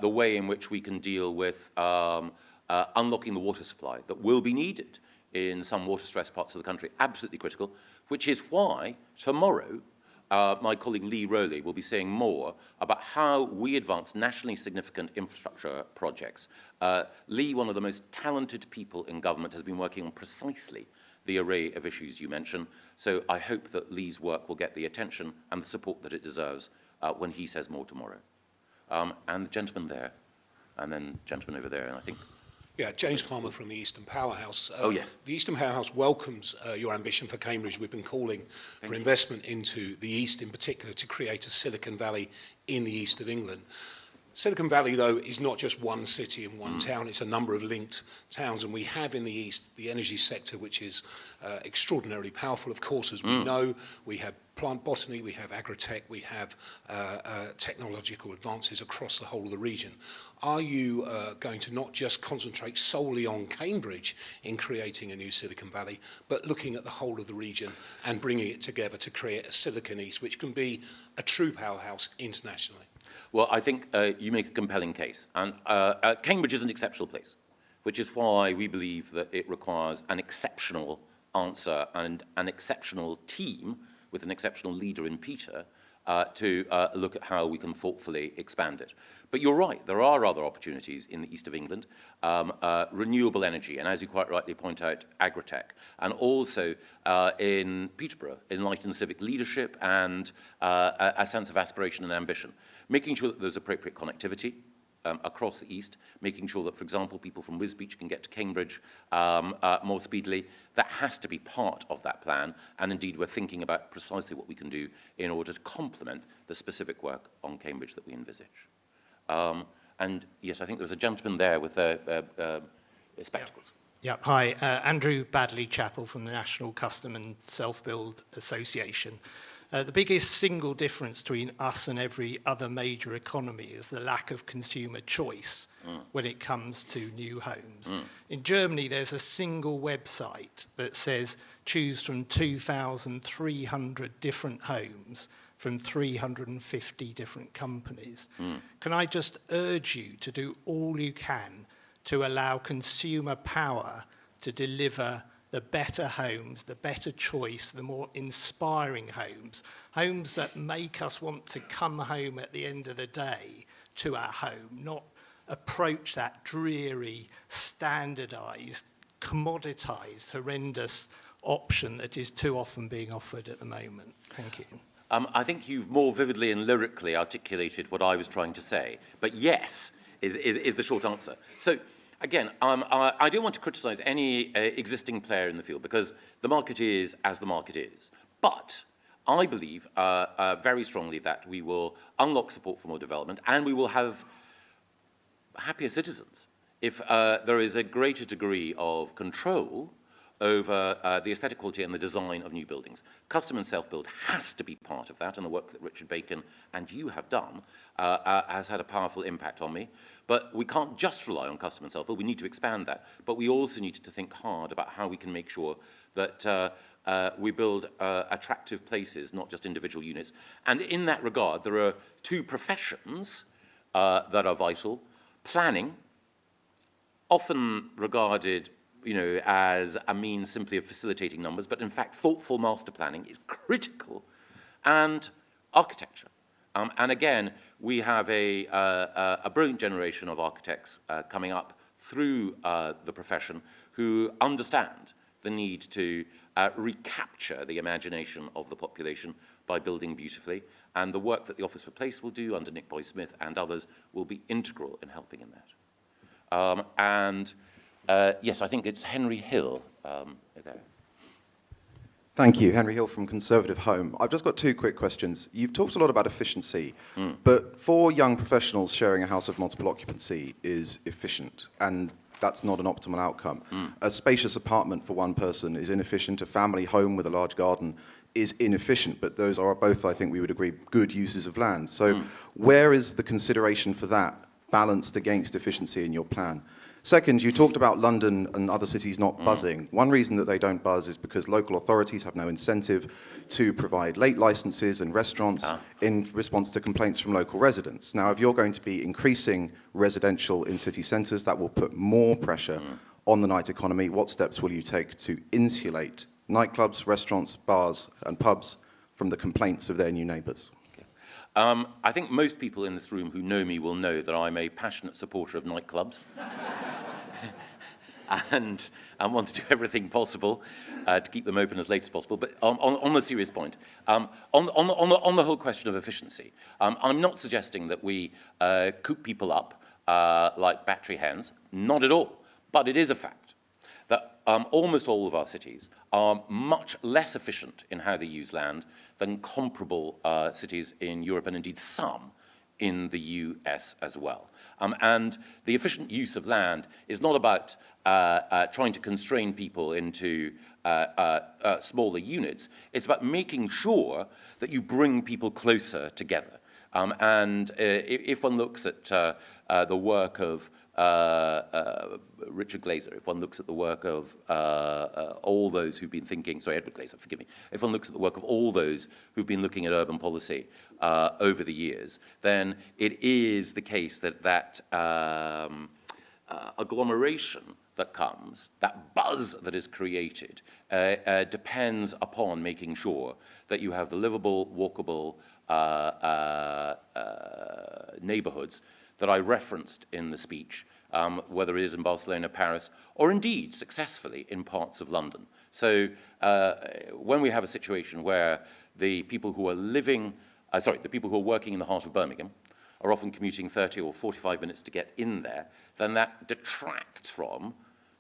way in which we can deal with unlocking the water supply that will be needed in some water-stressed parts of the country, absolutely critical, which is why tomorrow my colleague Lee Rowley will be saying more about how we advance nationally significant infrastructure projects. Lee, one of the most talented people in government, has been working on precisely the array of issues you mentioned. So I hope that Lee's work will get the attention and the support that it deserves when he says more tomorrow. And the gentleman there, and then gentleman over there, and I think... Yeah, James Palmer from the Eastern Powerhouse. Oh, yes. The Eastern Powerhouse welcomes your ambition for Cambridge. We've been calling for investment into the East, in particular, to create a Silicon Valley in the East of England. Silicon Valley, though, is not just one city and one town. It's a number of linked towns, and we have in the East the energy sector, which is extraordinarily powerful. Of course, as we know, we have plant botany, we have agritech, we have technological advances across the whole of the region. Are you going to not just concentrate solely on Cambridge in creating a new Silicon Valley, but looking at the whole of the region and bringing it together to create a Silicon East, which can be a true powerhouse internationally? Well, I think you make a compelling case. And Cambridge is an exceptional place, which is why we believe that it requires an exceptional answer and an exceptional team with an exceptional leader in Peter to look at how we can thoughtfully expand it. But you're right, there are other opportunities in the east of England, renewable energy, and as you quite rightly point out, agritech, and also in Peterborough, enlightened civic leadership and a sense of aspiration and ambition. Making sure that there's appropriate connectivity across the east, making sure that, for example, people from Wisbech can get to Cambridge more speedily. That has to be part of that plan, and indeed we're thinking about precisely what we can do in order to complement the specific work on Cambridge that we envisage. And yes, I think there was a gentleman there with spectacles. Yeah. Hi, Andrew Badley-Chappell from the National Custom and Self-Build Association. The biggest single difference between us and every other major economy is the lack of consumer choice when it comes to new homes. In Germany, there's a single website that says choose from 2,300 different homes from 350 different companies. Can I just urge you to do all you can to allow consumer power to deliver the better homes, the better choice, the more inspiring homes, homes that make us want to come home at the end of the day to our home, not approach that dreary, standardised, commoditised, horrendous option that is too often being offered at the moment. Thank you. I think you've more vividly and lyrically articulated what I was trying to say, but yes is the short answer. So, again, I don't want to criticise any existing player in the field because the market is as the market is. But I believe very strongly that we will unlock support for more development and we will have happier citizens if there is a greater degree of control over the aesthetic quality and the design of new buildings. Custom and self-build has to be part of that, and the work that Richard Bacon and you have done has had a powerful impact on me. But we can't just rely on custom and self-build, we need to expand that. But we also need to think hard about how we can make sure that we build attractive places, not just individual units. And in that regard, there are two professions that are vital. Planning, often regarded as a means simply of facilitating numbers, but in fact, thoughtful master planning is critical, and architecture. And again, we have a brilliant generation of architects coming up through the profession who understand the need to recapture the imagination of the population by building beautifully, and the work that the Office for Place will do under Nick Boy-Smith and others will be integral in helping in that. Yes, I think it's Henry Hill there. Thank you. Henry Hill from Conservative Home. I've just got two quick questions. You've talked a lot about efficiency, but for young professionals, sharing a house of multiple occupancy is efficient, and that's not an optimal outcome. A spacious apartment for one person is inefficient. A family home with a large garden is inefficient, but those are both, I think we would agree, good uses of land. So where is the consideration for that balanced against efficiency in your plan? Second, you talked about London and other cities not buzzing. One reason that they don't buzz is because local authorities have no incentive to provide late licenses and restaurants in response to complaints from local residents. Now, if you're going to be increasing residential in city centres, that will put more pressure on the night economy. What steps will you take to insulate nightclubs, restaurants, bars and pubs from the complaints of their new neighbours? I think most people in this room who know me will know that I'm a passionate supporter of nightclubs and want to do everything possible to keep them open as late as possible. But on the serious point, on the whole question of efficiency, I'm not suggesting that we coop people up like battery hens, not at all. But it is a fact that almost all of our cities are much less efficient in how they use land than comparable cities in Europe, and indeed some in the US as well. And the efficient use of land is not about trying to constrain people into smaller units. It's about making sure that you bring people closer together. And if one looks at the work of Richard Glaser, if one looks at the work of all those who've been thinking, sorry, Edward Glaser, forgive me, if one looks at the work of all those who've been looking at urban policy over the years, then it is the case that that agglomeration that comes, that buzz that is created, depends upon making sure that you have the livable, walkable neighborhoods that I referenced in the speech, whether it is in Barcelona, Paris, or indeed successfully in parts of London. So when we have a situation where the people who are living, the people who are working in the heart of Birmingham are often commuting 30 or 45 minutes to get in there, then that detracts from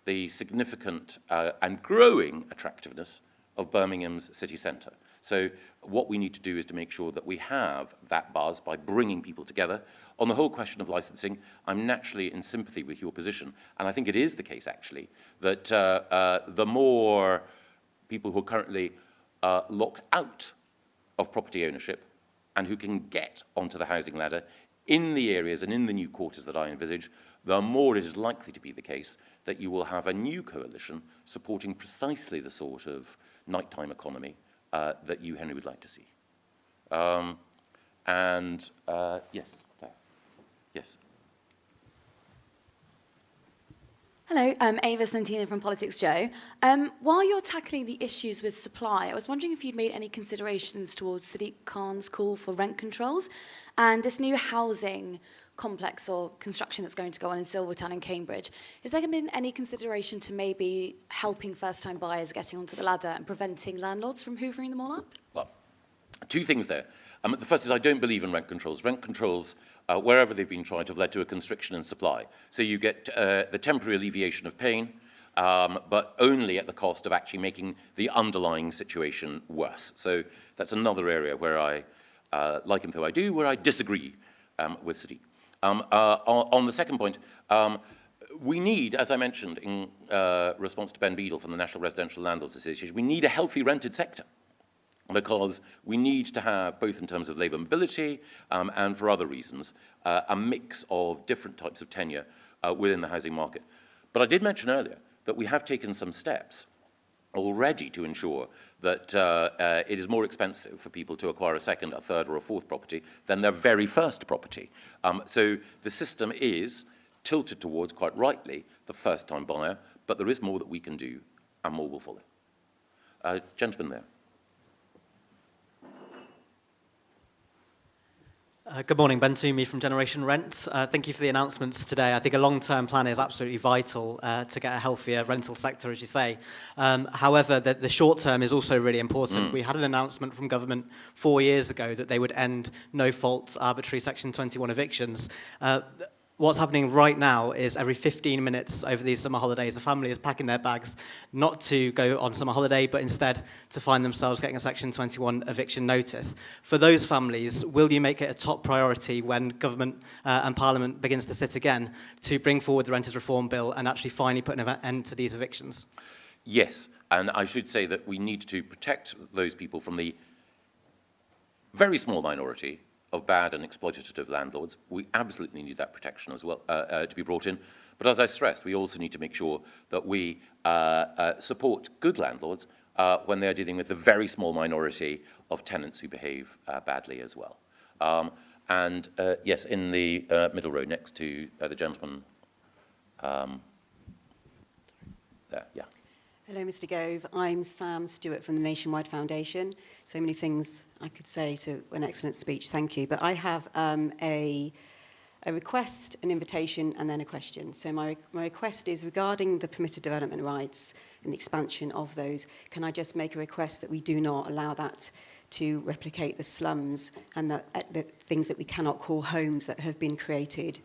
the significant and growing attractiveness of Birmingham's city centre. So what we need to do is to make sure that we have that buzz by bringing people together. On the whole question of licensing, I'm naturally in sympathy with your position, and I think it is the case, actually, that the more people who are currently locked out of property ownership and who can get onto the housing ladder in the areas and in the new quarters that I envisage, the more it is likely to be the case that you will have a new coalition supporting precisely the sort of nighttime economy that you, Henry, would like to see. Yes, there. Yes. Hello, I'm Ava Santina from Politics Joe. While you're tackling the issues with supply, I was wondering if you'd made any considerations towards Sadiq Khan's call for rent controls and this new housing complex or construction that's going to go on in Silvertown and Cambridge. Has there been any consideration to maybe helping first-time buyers getting onto the ladder and preventing landlords from hoovering them all up? Well, two things there. The first is I don't believe in rent controls. Rent controls, wherever they've been tried, have led to a constriction in supply. So you get the temporary alleviation of pain, but only at the cost of actually making the underlying situation worse. So that's another area where I, like him though I do, where I disagree with Sadiq. On the second point, we need, as I mentioned in response to Ben Beadle from the National Residential Landlords Association, we need a healthy rented sector, because we need to have, both in terms of labour mobility and for other reasons, a mix of different types of tenure within the housing market. But I did mention earlier that we have taken some steps already to ensure that it is more expensive for people to acquire a second, a third or a fourth property than their very first property. So the system is tilted towards, quite rightly, the first-time buyer, but there is more that we can do and more will follow. Gentleman there. Good morning, Ben Toomey from Generation Rent. Thank you for the announcements today. I think a long-term plan is absolutely vital to get a healthier rental sector, as you say. However, the short term is also really important. We had an announcement from government 4 years ago that they would end no-fault arbitrary Section 21 evictions. What's happening right now is every 15 minutes over these summer holidays, a family is packing their bags not to go on summer holiday, but instead to find themselves getting a Section 21 eviction notice. For those families, will you make it a top priority when government and Parliament begins to sit again to bring forward the Renters Reform Bill and actually finally put an end to these evictions? Yes, and I should say that we need to protect those people from the very small minority of bad and exploitative landlords. We absolutely need that protection as well to be brought in. But as I stressed, we also need to make sure that we support good landlords when they're dealing with the very small minority of tenants who behave badly as well. Yes, in the middle row next to the gentleman there, yeah. Hello, Mr. Gove. I'm Sam Stewart from the Nationwide Foundation. So many things I could say to an excellent speech, thank you. But I have a request, an invitation, and then a question. So my request is regarding the permitted development rights and the expansion of those. Can I just make a request that we do not allow that to replicate the slums and the things that we cannot call homes that have been created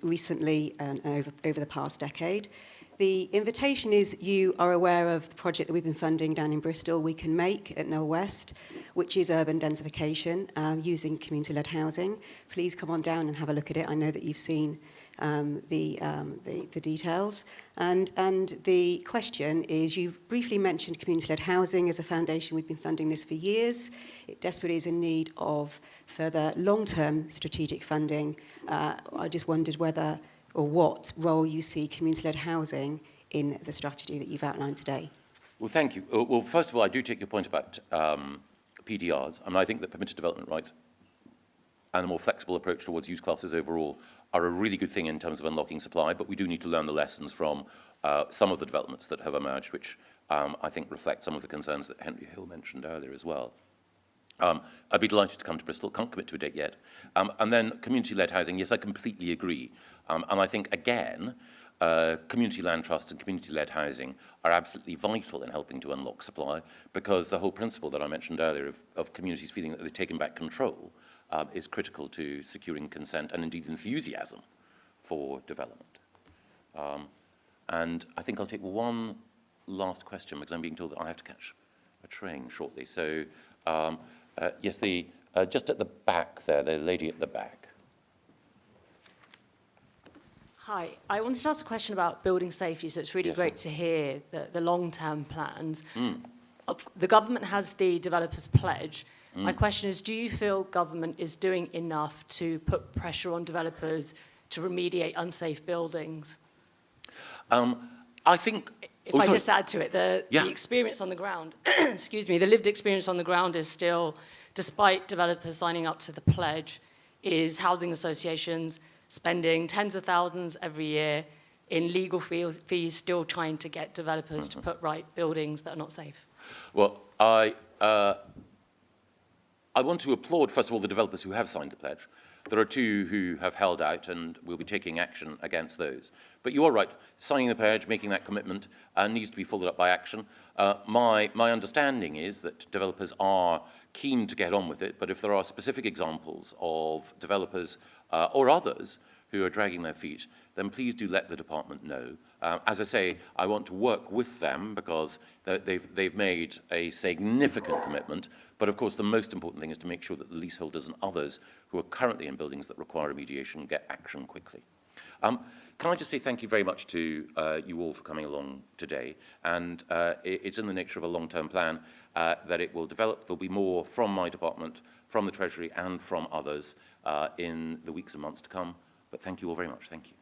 recently and over the past decade? The invitation is you are aware of the project that we've been funding down in Bristol, We Can Make at Knoll West, which is urban densification using community-led housing. Please come on down and have a look at it. I know that you've seen the details. And the question is, you briefly mentioned community-led housing as a foundation. We've been funding this for years. It desperately is in need of further long-term strategic funding. I just wondered whether or what role you see community-led housing in the strategy that you've outlined today. Well, thank you. Well, first of all, I do take your point about PDRs, and I think that permitted development rights and a more flexible approach towards use classes overall are a really good thing in terms of unlocking supply, but we do need to learn the lessons from some of the developments that have emerged, which I think reflect some of the concerns that Henry Hill mentioned earlier as well. I'd be delighted to come to Bristol, can't commit to a date yet. And then community-led housing, yes, I completely agree. And I think, again, community land trusts and community-led housing are absolutely vital in helping to unlock supply, because the whole principle that I mentioned earlier of communities feeling that they've taken back control is critical to securing consent and indeed enthusiasm for development. And I think I'll take one last question, because I'm being told that I have to catch a train shortly. So, yes, just at the back there, the lady at the back. Hi, I wanted to ask a question about building safety. So it's really great to hear the long-term plans. the government has the developers pledge. My question is, do you feel government is doing enough to put pressure on developers to remediate unsafe buildings? I think... If I just add to it, the Yeah. experience on the ground, excuse me, the lived experience on the ground is still, despite developers signing up to the pledge, is housing associations spending tens of thousands every year in legal fees still trying to get developers to put right buildings that are not safe. Well, I want to applaud, first of all, the developers who have signed the pledge. There are two who have held out, and we'll be taking action against those. But you are right, signing the pledge, making that commitment, needs to be followed up by action. My understanding is that developers are keen to get on with it, but if there are specific examples of developers or others who are dragging their feet, then please do let the department know. As I say, I want to work with them because they've made a significant commitment, but of course the most important thing is to make sure that the leaseholders and others who are currently in buildings that require remediation get action quickly. Can I just say thank you very much to you all for coming along today, and it's in the nature of a long-term plan that it will develop. There'll be more from my department, from the Treasury and from others in the weeks and months to come, but thank you all very much. Thank you.